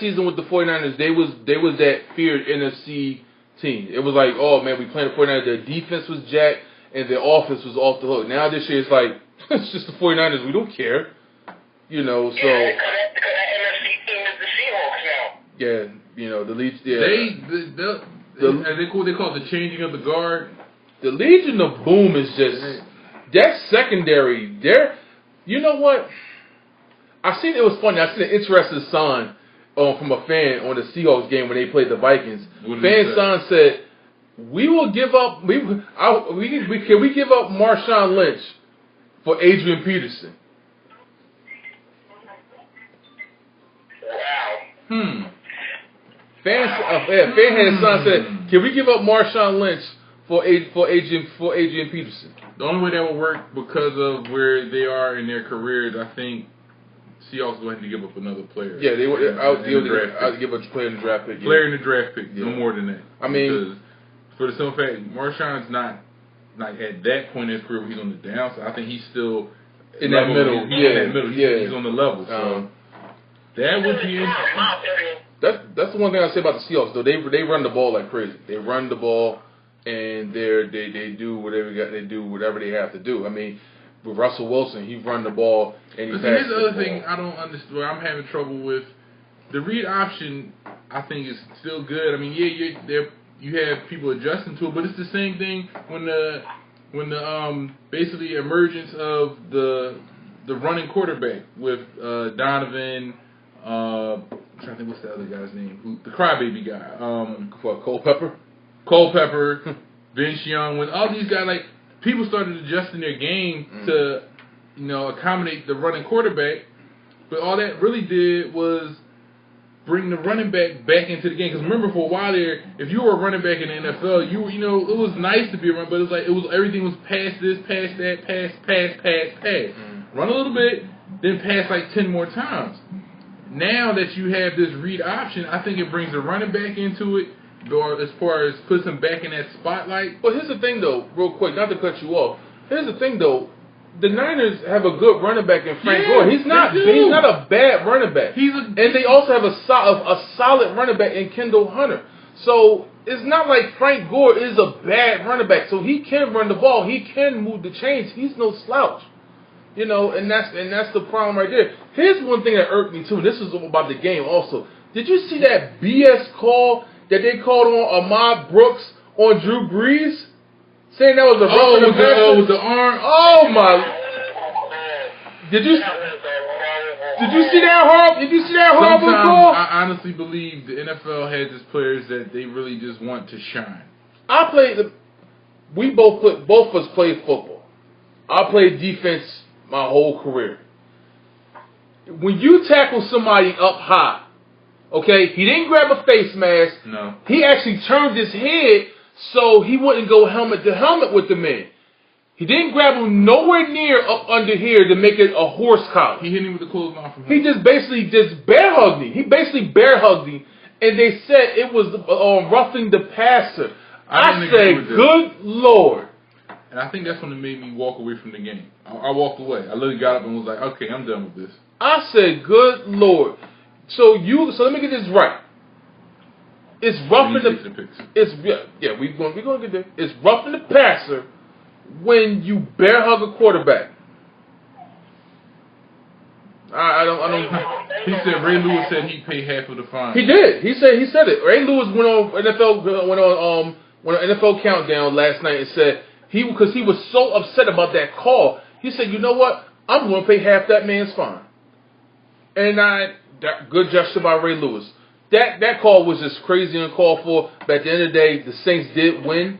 season with the 49ers, they was that feared NFC team. It was like, oh man, we playing the 49ers. Their defense was jacked and their offense was off the hook. Now this year it's like it's just the 49ers. We don't care, you know. So yeah, because that NFC team is the Seahawks now. Yeah, you know the Legion. Yeah, they call it the changing of the guard. The Legion of Boom is just that secondary. There, you know what? I seen it was funny. I seen an interesting sign from a fan on the Seahawks game when they played the Vikings. Fan sign said, "We will give up. Can we give up Marshawn Lynch for Adrian Peterson?" Wow. Fan had a sign said, "Can we give up Marshawn Lynch for Adrian Peterson?" The only way that would work because of where they are in their careers, I think Seahawks will have to give up another player. Yeah, I'll give a player in the draft pick. Player in the draft pick, no more than that. I mean, because for the simple fact, Marshawn's not at that point in his career where he's on the downside. I think he's still in that middle. He's on the level. So that would be interesting. That's the one thing I say about the Seahawks though. They run the ball like crazy. They run the ball and they do whatever they have to do. I mean, with Russell Wilson, he run the ball and he passes. Here's the other thing I don't understand. I'm having trouble with the read option. I think is still good. I mean, you have people adjusting to it, but it's the same thing when the basically emergence of the running quarterback with Donovan. I'm trying to think what's the other guy's name? The crybaby guy. Culpepper, Vince Young. When all these guys, like, people started adjusting their game to, accommodate the running quarterback, but all that really did was bring the running back into the game. Because remember, for a while there, if you were a running back in the NFL, it was nice to be a runner, but it was everything was pass this, pass that, pass. Run a little bit, then pass like 10 more times. Now that you have this read option, I think it brings the running back into it, or as far as puts him back in that spotlight. But here's the thing, though, real quick, not to cut you off. Here's the thing, though. The Niners have a good running back in Frank Gore. He's not a bad running back. And they also have a solid running back in Kendall Hunter. So it's not like Frank Gore is a bad running back. So he can run the ball. He can move the chains. He's no slouch. And that's the problem right there. Here's one thing that irked me too. This is about the game also. Did you see that BS call that they called on Ahmad Brooks on Drew Brees? Saying that was a with the arm. Oh my! Did you see that horrible? Did you see that horrible call? I honestly believe the NFL has its players that they really just want to shine. Both of us played football. I played defense my whole career. When you tackle somebody up high, okay, he didn't grab a face mask. No. He actually turned his head so he wouldn't go helmet to helmet with the man. He didn't grab him nowhere near up under here to make it a horse collar. He hit him with the clothesline from him. He just basically bear hugged him. He basically bear hugged him, and they said it was roughing the passer. I said, good Lord. And I think that's when it made me walk away from the game. I walked away. I literally got up and was like, okay, I'm done with this. I said, good Lord. So let me get this right. It's roughing we're gonna get there. It's roughing the passer when you bear hug a quarterback. I don't. He said Ray Lewis said he'd pay half of the fine. He did. He said it. Ray Lewis went on on an NFL Countdown last night and said because he was so upset about that call. He said, "You know what? I'm going to pay half that man's fine." And good gesture by Ray Lewis. That call was just crazy and called for. But at the end of the day, the Saints did win,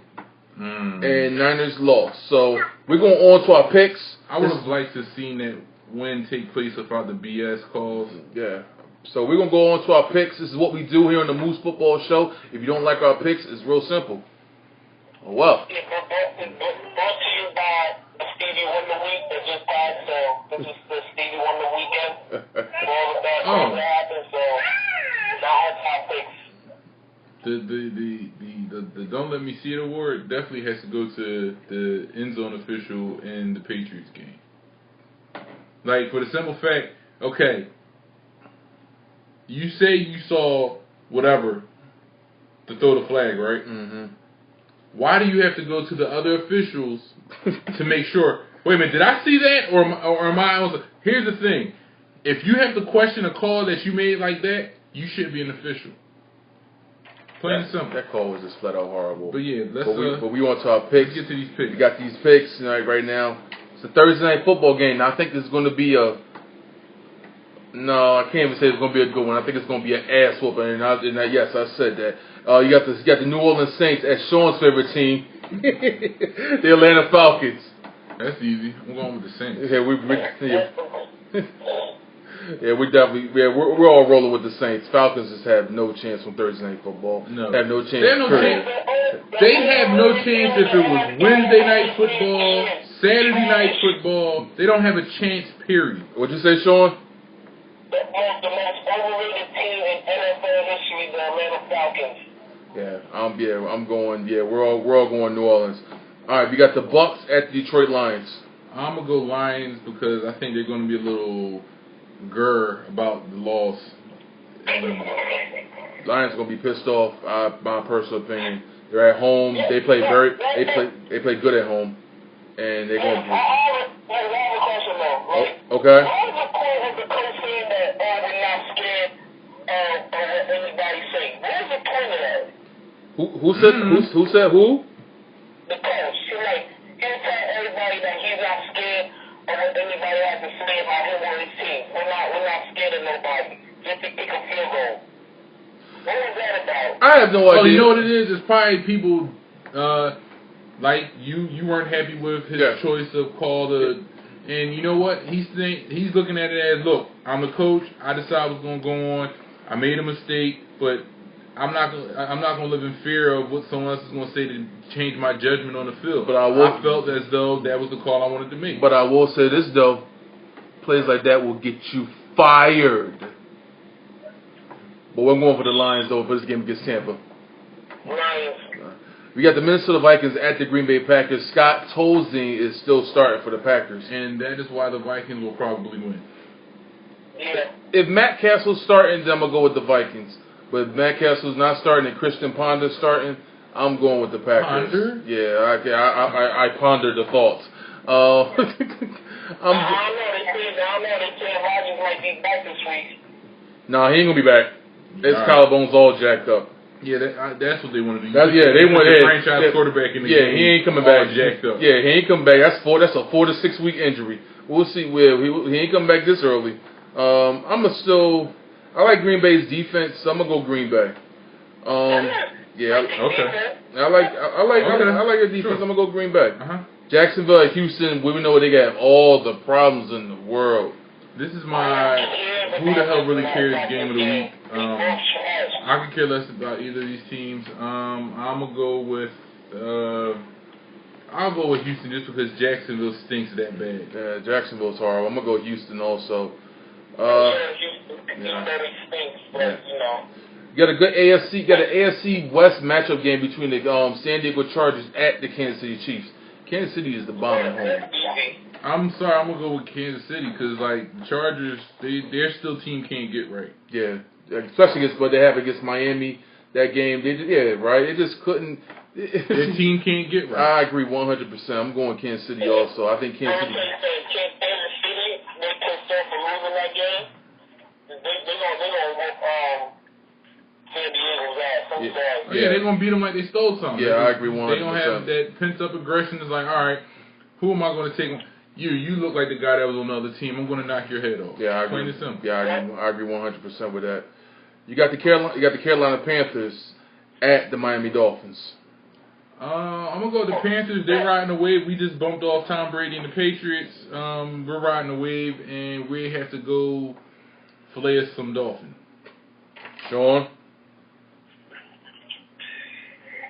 and Niners lost. So we're going on to our picks. I would have liked to have seen that win take place without the BS calls. Yeah. So we're going to go on to our picks. This is what we do here on the Moose Football Show. If you don't like our picks, it's real simple. Oh, well. Brought to you by Stevie Wonder Week that just passed, so this is the Stevie Wonder Weekend. All of that happened, so now on topics. The Don't Let Me See It award definitely has to go to the end zone official in the Patriots game. Like, for the simple fact, okay, you say you saw whatever to throw the flag, right? Mm-hmm. Why do you have to go to the other officials to make sure? Wait a minute, did I see that, or am I? Here's the thing: if you have to question a call that you made like that, you shouldn't be an official. Plain and simple. That call was just flat out horrible. But yeah, but we want to our picks. Let's get to these picks. We got these picks right now. It's a Thursday night football game. Now I think this is going to be a. No, I can't even say it's going to be a good one. I think it's going to be an ass whooping. And yes, I said that. You got the New Orleans Saints as Sean's favorite team, the Atlanta Falcons. That's easy. I'm going with the Saints. Yeah, we definitely. Yeah, we're all rolling with the Saints. Falcons just have no chance on Thursday night football. No, have no chance. They have no chance. They have no chance if it was Wednesday night football, Saturday night football. They don't have a chance. Period. What'd you say, Sean? The most overrated team in NFL history, the Atlanta Falcons. I'm going. Yeah, we're all going New Orleans. All right, we got the Bucks at the Detroit Lions. I'm gonna go Lions because I think they're gonna be a little about the loss. Lions gonna be pissed off. My personal opinion. They're at home. They play good at home, and they're gonna. I have a question though, right? Okay. What was the point of the coach saying that we're not scared of what anybody say? What was the point of that? Who said who said who? The coach. He was telling everybody that he's not scared of what anybody has to say about him or his team. We're not scared of nobody. Just to kick a field goal. What was that about? I have no idea. Oh, you know what it is? It's probably people like you weren't happy with his choice of call to, and you know what? He's looking at it as, look, I'm the coach. I decided what's going to go on. I made a mistake, but I'm not gonna live in fear of what someone else is gonna say to change my judgment on the field. But I felt as though that was the call I wanted to make. But I will say this though, plays like that will get you fired. But we're going for the Lions though for this game against Tampa. Lions. We got the Minnesota Vikings at the Green Bay Packers. Scott Tolzien is still starting for the Packers, and that is why the Vikings will probably win. Yeah. If Matt Castle's starting, then I'm gonna go with the Vikings. But if Matt Castle's not starting and Christian Ponder's starting, I'm going with the Packers. Ponder? Yeah, I ponder the thoughts. I don't know. They said Rodgers might be back this week. Nah, he ain't gonna be back. His collarbone's all jacked up. Yeah, that's what they want to do. They want the franchise quarterback in the game. Yeah, he ain't coming back. Jacked up. Yeah, he ain't coming back. That's a 4 to 6 week injury. We'll see where he ain't coming back this early. I like Green Bay's defense, so I'm gonna go Green Bay. Yeah, okay. I like the defense. Sure. I'm gonna go Green Bay. Uh-huh. Jacksonville at Houston. We know they got all the problems in the world. This is my who the hell really cares game of the week. I could care less about either of these teams. I'm gonna go with I'll go with Houston just because Jacksonville stinks that bad. Yeah, Jacksonville's horrible. I'm gonna go Houston also. You got a good AFC. Got an AFC West matchup game between the San Diego Chargers at the Kansas City Chiefs. Kansas City is the bomb at home. I'm sorry, I'm gonna go with Kansas City because Chargers, their still team can't get right. Yeah, especially against what they have against Miami. That game, They just couldn't. Their team can't get right. I agree 100%. I'm going Kansas City also. I think Kansas City. Kansas City, they pissed off for losing that game. They gonna whoop San Diego's ass. sorry. Yeah, they're gonna beat them like they stole something. Yeah, I agree 100%. They don't have that pent up aggression. It's like, all right, who am I going to take? You look like the guy that was on the other team. I'm going to knock your head off. Yeah, I agree. Plain and simple. Yeah, I agree 100% with that. You got the Carolina Panthers at the Miami Dolphins. I'm gonna go with the Panthers. They're riding the wave. We just bumped off Tom Brady and the Patriots. We're riding the wave, and we have to go fillet us some dolphin. Sean?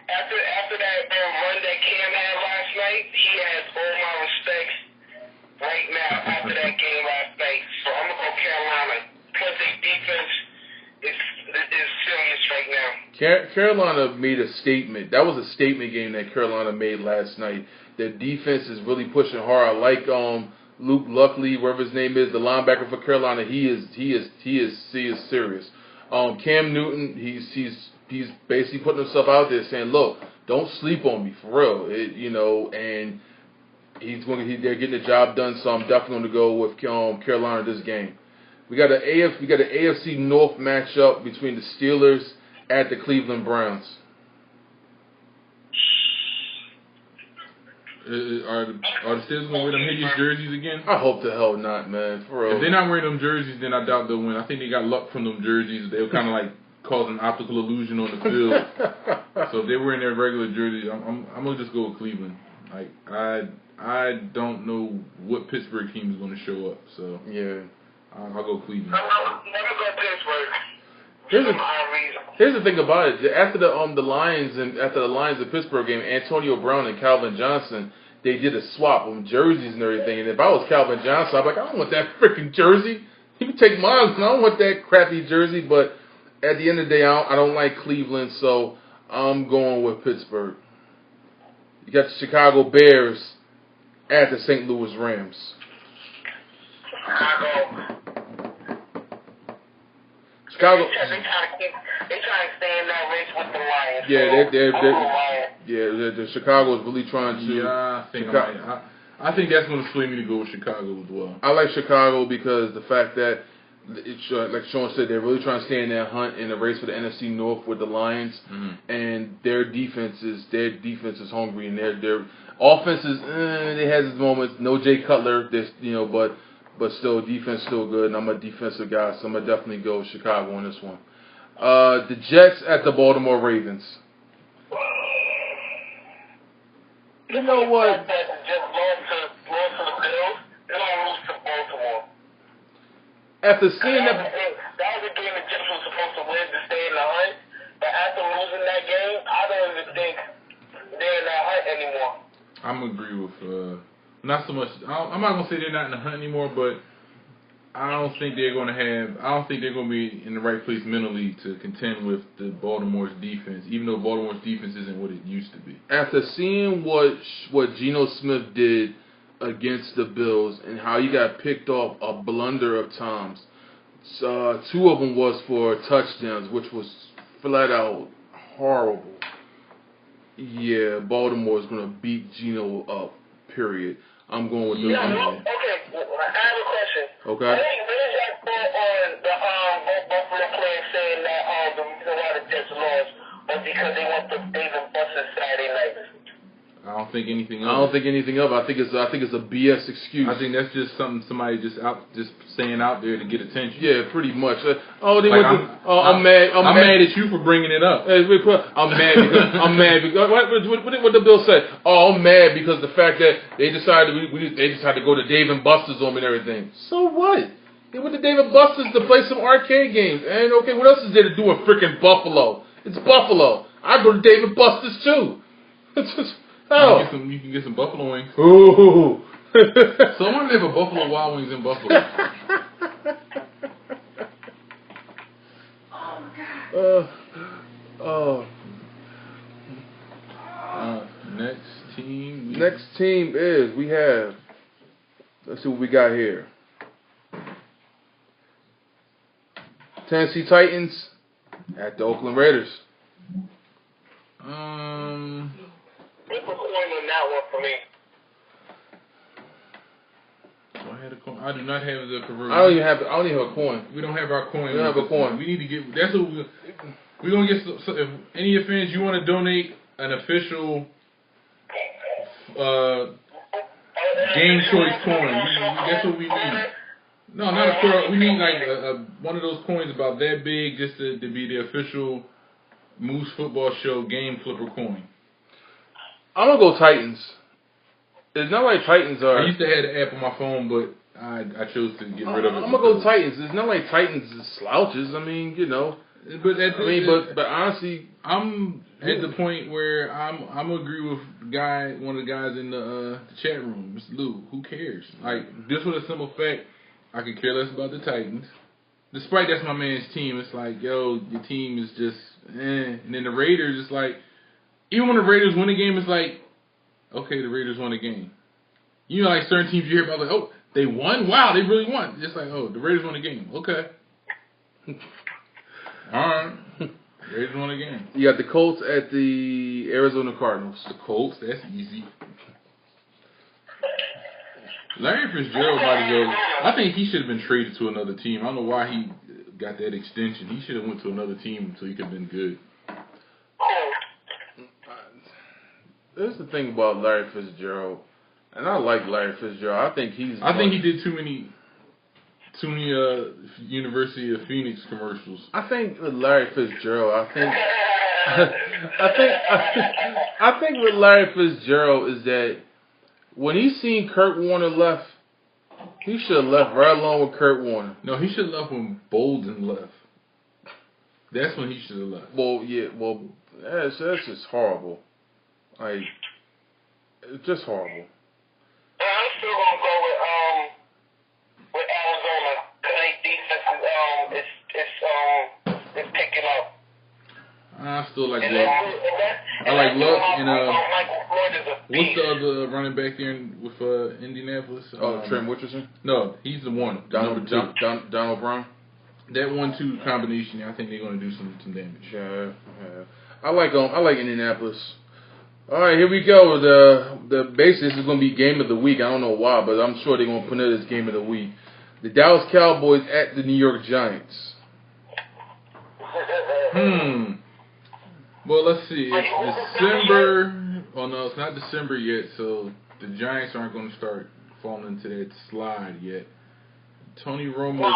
After that run that Cam had last night, he has all my respect right now after that game last night. So I'm gonna go Carolina because their defense is serious right now. Carolina made a statement. That was a statement game that Carolina made last night. Their defense is really pushing hard. I like Luke Luckley, whatever his name is, the linebacker for Carolina. He is serious. Cam Newton, he's basically putting himself out there saying, look, don't sleep on me for real. And they're getting the job done. So I'm definitely going to go with Carolina this game. We got an AFC North matchup between the Steelers at the Cleveland Browns. Are the Steelers going to wear them hideous jerseys again? I hope the hell not, man. For real. If they're not wearing them jerseys, then I doubt they'll win. I think they got luck from them jerseys. They were kind of like causing optical illusion on the field. So if they're wearing their regular jerseys, I'm going to just go with Cleveland. Like, I don't know what Pittsburgh team is going to show up. So yeah. I'll go Cleveland. Never go Pittsburgh. Here's the thing about it. After the Lions and Pittsburgh game, Antonio Brown and Calvin Johnson, they did a swap on jerseys and everything. And if I was Calvin Johnson, I'd be like, I don't want that freaking jersey. You can take mine. I don't want that crappy jersey. But at the end of the day, I don't like Cleveland, so I'm going with Pittsburgh. You got the Chicago Bears at the St. Louis Rams. Chicago. They trying to stay in that race with the Lions. Yeah, the Chicago is really trying to. Yeah, I think that's going to sway me to go with Chicago as well. I like Chicago because the fact that, like Sean said, they're really trying to stay in that hunt in the race for the NFC North with the Lions, and their defense is hungry, and their offense is it has its moments. No Jay Cutler, but still defense still good, and I'm a defensive guy, so I'm gonna definitely go with Chicago on this one. The Jets at the Baltimore Ravens. You know what? The Jets lost to the Bills. They're gonna lose to Baltimore. After seeing that was a game the Jets were supposed to win to stay in the hunt, but after losing that game, I don't even think they're in that hunt anymore. I'm gonna agree with not so much. I'm not gonna say they're not in the hunt anymore, but I don't think they're gonna be in the right place mentally to contend with the Baltimore's defense, even though Baltimore's defense isn't what it used to be. After seeing what Geno Smith did against the Bills and how he got picked off a blunder of times, two of them was for touchdowns, which was flat out horrible. Yeah, Baltimore is gonna beat Geno up. Period. I'm going with them. Okay, I have a question. Okay. What is that thought on the Buffalo players saying that the reason why the Jets lost was because they went to David Buster's Saturday night? I don't think anything of it. I don't think anything of it. I think it's a BS excuse. I think that's just something somebody just saying out there to get attention. Yeah, pretty much. I'm mad. I'm mad at you for bringing it up. I'm mad because what the bill say? Oh, I'm mad because the fact that they decided to go to Dave and Buster's on me and everything. So what? They went to Dave and Buster's to play some arcade games. And okay, what else is there to do in freaking Buffalo? It's Buffalo. I go to Dave and Buster's too. It's just. Oh. You can get some buffalo wings. Ooh. Someone have a Buffalo Wild Wings in Buffalo. Next team is we have. Let's see what we got here. Tennessee Titans at the Oakland Raiders. Flip a coin on that one for me. So I had a coin. I do not have the proverbial. I don't even have a coin. We don't have our coin. We don't have a coin. We need to get. That's what we. We're gonna get so if any of your fans you want to donate an official game choice coin. That's what we need. No, not a quarter. We need like one of those coins about that big just to be the official Moose Football Show game flipper coin. I'm gonna go Titans. It's not like Titans are. I used to have the app on my phone, but I chose to get rid of it. I'm gonna go Titans. It's not like Titans is slouches. I mean, you know. But honestly, I'm at the point where I'm agree with one of the guys in the chat room, Mr. Lou. Who cares? Like just with a simple fact, I could care less about the Titans. Despite that's my man's team, it's like, yo, your team is just And then the Raiders, it's like, even when the Raiders win a game, it's like, okay, the Raiders won a game. You know, like certain teams you hear about, like, oh, they won? Wow, they really won. Just like, oh, the Raiders won a game. Okay. All right. Raiders won a game. You got the Colts at the Arizona Cardinals. The Colts, that's easy. Larry Fitzgerald might as well. I think he should have been traded to another team. I don't know why he got that extension. He should have went to another team so he could have been good. There's the thing about Larry Fitzgerald, and I like Larry Fitzgerald. I think he did too many University of Phoenix commercials. I think with Larry Fitzgerald, I think with Larry Fitzgerald is that when he seen Kurt Warner left, he should have left right along with Kurt Warner. No, he should have left when Bolden left. That's when he should have left. Well, yeah, that's just horrible. Like, it's just horrible. I'm still gonna go with Arizona because their defense is picking up. I still like Luck. I like Luck and what's the other running back there with Indianapolis? Trent Richardson. No, he's the one. Donald Brown. That 1-2 combination, I think they're going to do some damage. Yeah. I like Indianapolis. All right, here we go. The basis is going to be game of the week. I don't know why, but I'm sure they're going to put it as game of the week. The Dallas Cowboys at the New York Giants. Well, let's see. It's December. Oh, no, it's not December yet, so the Giants aren't going to start falling into that slide yet. Tony Romo's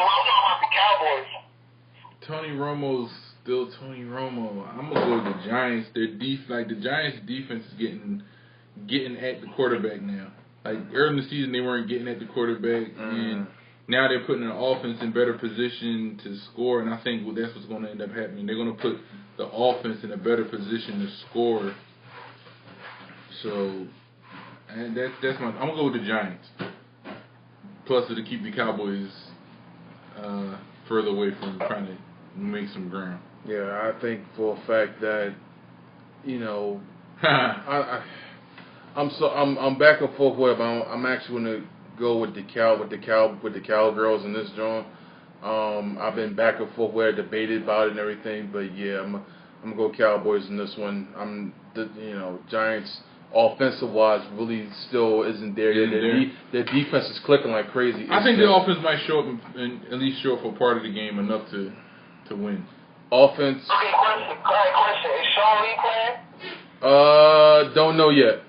still Tony Romo. I'm gonna go with the Giants. The Giants' defense is getting at the quarterback now. Like early in the season, they weren't getting at the quarterback, and now they're putting an offense in better position to score. And I think that's what's going to end up happening. They're going to put the offense in a better position to score. So, and that's I'm gonna go with the Giants. Plus, it'll keep the Cowboys further away from trying to make some ground. Yeah, I think for a fact that, you know, I'm back and forth with. I'm actually gonna go with the Cowgirls in this joint. I've been back and forth where I debated about it and everything, but yeah, I'm gonna go Cowboys in this one. Giants offensive wise really still isn't there yet. Their defense is clicking like crazy. I think the offense might show up and at least show up for part of the game enough to win. Offense. Okay, question. Is Sean Lee playing? Don't know yet.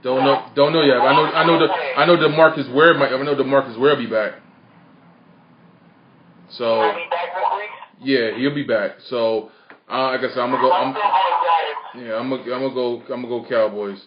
Don't know yet. I know DeMarcus Ware will be back. So He'll be back this week? yeah, he'll be back. So like I said, I'm gonna go Cowboys.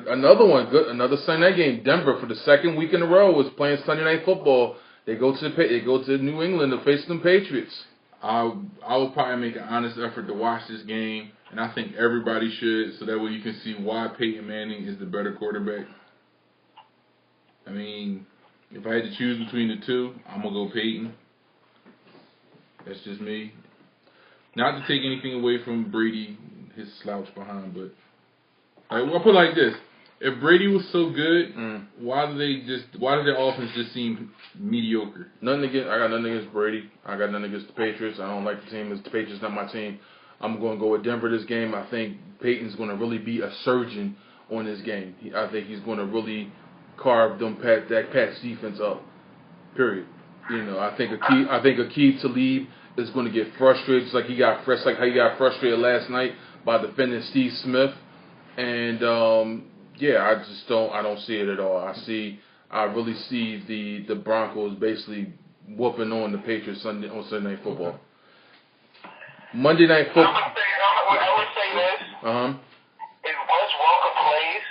Another one, another Sunday night game. Denver for the second week in a row was playing Sunday night football. They go to New England to face them Patriots. I will probably make an honest effort to watch this game, and I think everybody should, so that way you can see why Peyton Manning is the better quarterback. I mean, if I had to choose between the two, I'm gonna go Peyton. That's just me. Not to take anything away from Brady, his slouch behind, but I'll put it like this: if Brady was so good, why did their offense just seem mediocre? I got nothing against Brady. I got nothing against the Patriots. I don't like the team. The Patriots not my team. I'm going to go with Denver this game. I think Peyton's going to really be a surgeon on this game. I think he's going to really carve that Pats defense up. Period. You know, I think Aqib Talib is going to get frustrated, just like how he got frustrated last night by defending Steve Smith. And I don't see it at all. I really see the Broncos basically whooping on the Patriots on Sunday Night Football. Monday Night Football. I would say this. If Wes Welker plays,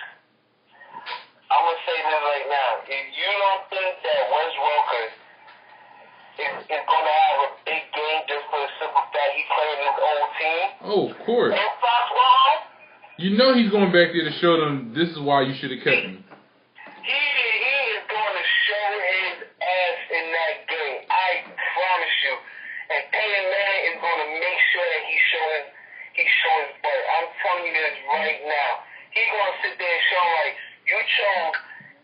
I'm gonna say this right now. If you don't think that Wes Welker is gonna have a big game just for the simple fact he's playing his old team. Oh, of course. And Foxborough, you know he's going back there to show them this is why you should have kept him. He is going to show his ass in that game. I promise you. And Peyton Manning is going to make sure that he's showing his butt. I'm telling you this right now. He's going to sit there and show like, you chose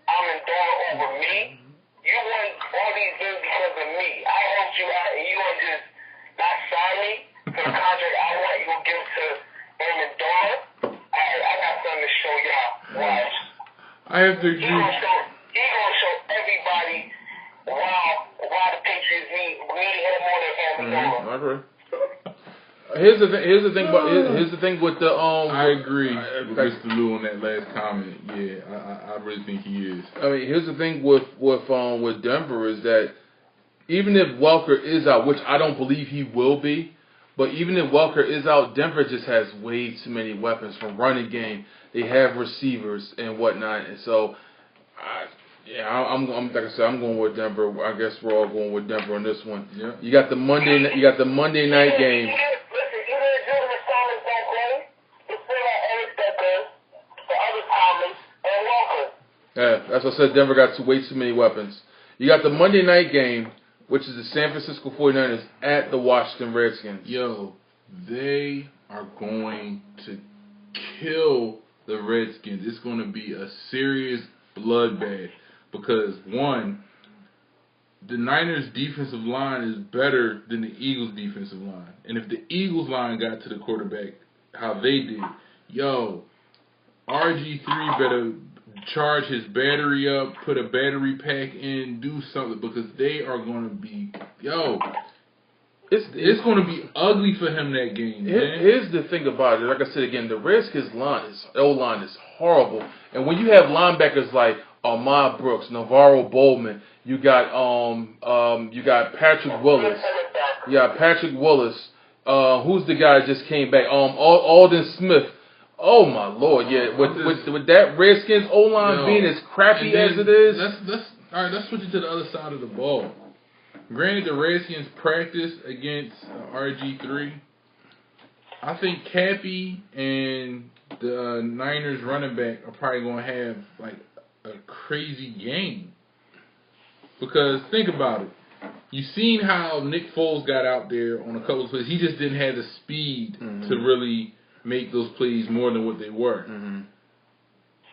Amendola over me. You won all these games because of me. I helped you out, and you going to just not sign me for the contract I want. You going to give it to Amendola. I got something to show y'all. Watch. I have to agree. He's going to show everybody why the Patriots need him more than Amendola. I agree. Here's the thing with the I agree with Mr. Lou on that last comment. Yeah, I really think he is. I mean, here's the thing with Denver is that even if Welker is out, which I don't believe he will be, but even if Welker is out, Denver just has way too many weapons from running game. They have receivers and whatnot, and so I'm like I said, I'm going with Denver. I guess we're all going with Denver on this one. Yeah. You got the Monday night game. Listen, even if Jordan Thomas don't play, you still got Eric Decker, the other Thomas, and Walker. Yeah, that's what I said. Denver got way too many weapons. You got the Monday night game, which is the San Francisco 49ers at the Washington Redskins. Yo, they are going to kill the Redskins. It's going to be a serious bloodbath because, one, the Niners' defensive line is better than the Eagles' defensive line. And if the Eagles' line got to the quarterback how they did, yo, RG3 better charge his battery up, put a battery pack in, do something, because they are going to be, it's going to be ugly for him that game, man. Here's the thing about it. Like I said again, the Redskins O-line is horrible. And when you have linebackers like Ahmad Brooks, Navarro Bowman, you got Patrick Willis. Who's the guy that just came back? Alden Smith. Oh my Lord, yeah. With that Redskins O-line being as crappy as it is. All right, let's switch it to the other side of the ball. Granted, the Redskins practice against RG3. I think Cappy and the Niners running back are probably going to have like a crazy game. Because think about it. You've seen how Nick Foles got out there on a couple of plays. He just didn't have the speed to really make those plays more than what they were. Mm-hmm.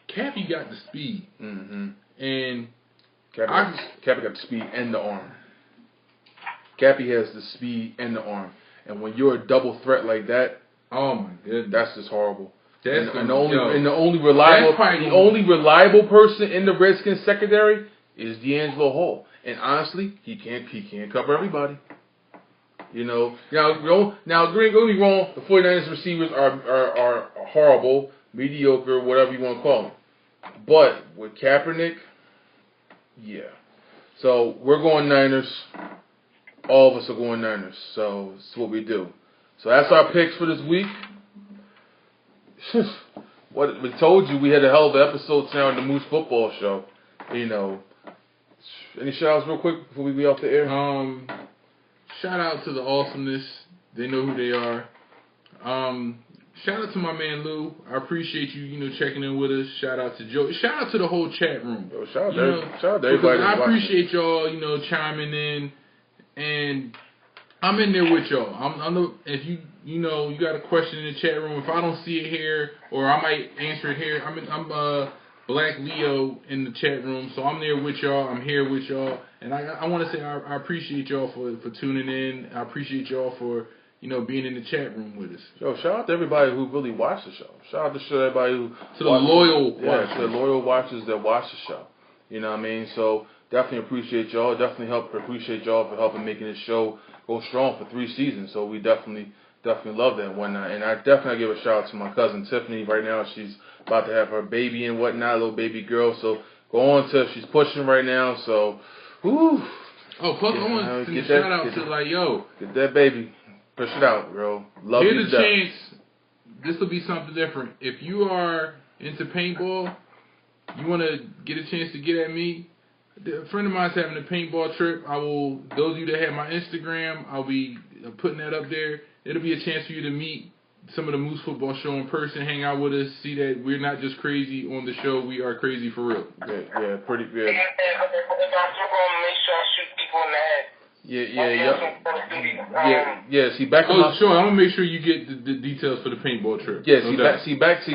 Cappy got the speed. Mm-hmm. And Cappy got the speed and the arm. Cappy has the speed and the arm. And when you're a double threat like that, oh my goodness, that's just horrible. The only reliable person in the Redskins secondary is D'Angelo Hall. And honestly, he can't cover everybody. You know, now don't get me wrong, the 49ers receivers are horrible, mediocre, whatever you want to call them. But with Kaepernick, yeah. So we're going Niners. All of us are going Niners. So that's what we do. So that's our picks for this week. What we told you, we had a hell of an episode tonight on the Moose Football Show. You know, any shout-outs real quick before we be off the air? Shout out to the Awesomeness. They know who they are. Shout out to my man Lou. I appreciate you, checking in with us. Shout out to Joe. Shout out to the whole chat room. Yo, shout out to everybody. I appreciate y'all, chiming in, and I'm in there with y'all. If you got a question in the chat room, if I don't see it here, or I might answer it here. I'm Black Leo in the chat room, so I'm there with y'all. I'm here with y'all, and I want to say I appreciate y'all for tuning in. I appreciate y'all for being in the chat room with us. Yo, shout out to everybody who really watched the show. Shout out to everybody who the loyal watchers. To the loyal watchers that watch the show. You know what I mean? So definitely appreciate y'all. Appreciate y'all for helping making this show go strong for 3 seasons. So we definitely love that one. And I definitely give a shout out to my cousin Tiffany. Right now, she's about to have her baby and whatnot, little baby girl. So go on, Tiff. She's pushing right now. So, whoo. Oh, plus I want to send a shout out to like, yo, get that baby, push it out, bro. Love you. Here's a chance. This will be something different. If you are into paintball, you want to get a chance to get at me. A friend of mine's having a paintball trip. Those of you that have my Instagram, I'll be putting that up there. It'll be a chance for you to meet some of the Moose Football Show in person, hang out with us, see that we're not just crazy on the show, we are crazy for real. Yeah, pretty good. If I'm make sure I shoot people in the head. Yeah. See, back in my sure. I'm gonna make sure you get the details for the paintball trip. Yeah,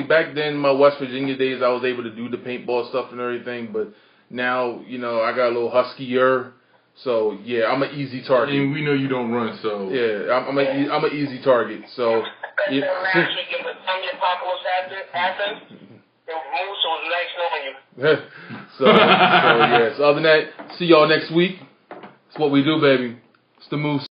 back then, in my West Virginia days, I was able to do the paintball stuff and everything. But now, I got a little huskier, so yeah, I'm an easy target. And we know you don't run, so yeah, I'm an easy target. So yeah. So other than that, see y'all next week. It's what we do, baby. It's the Moose.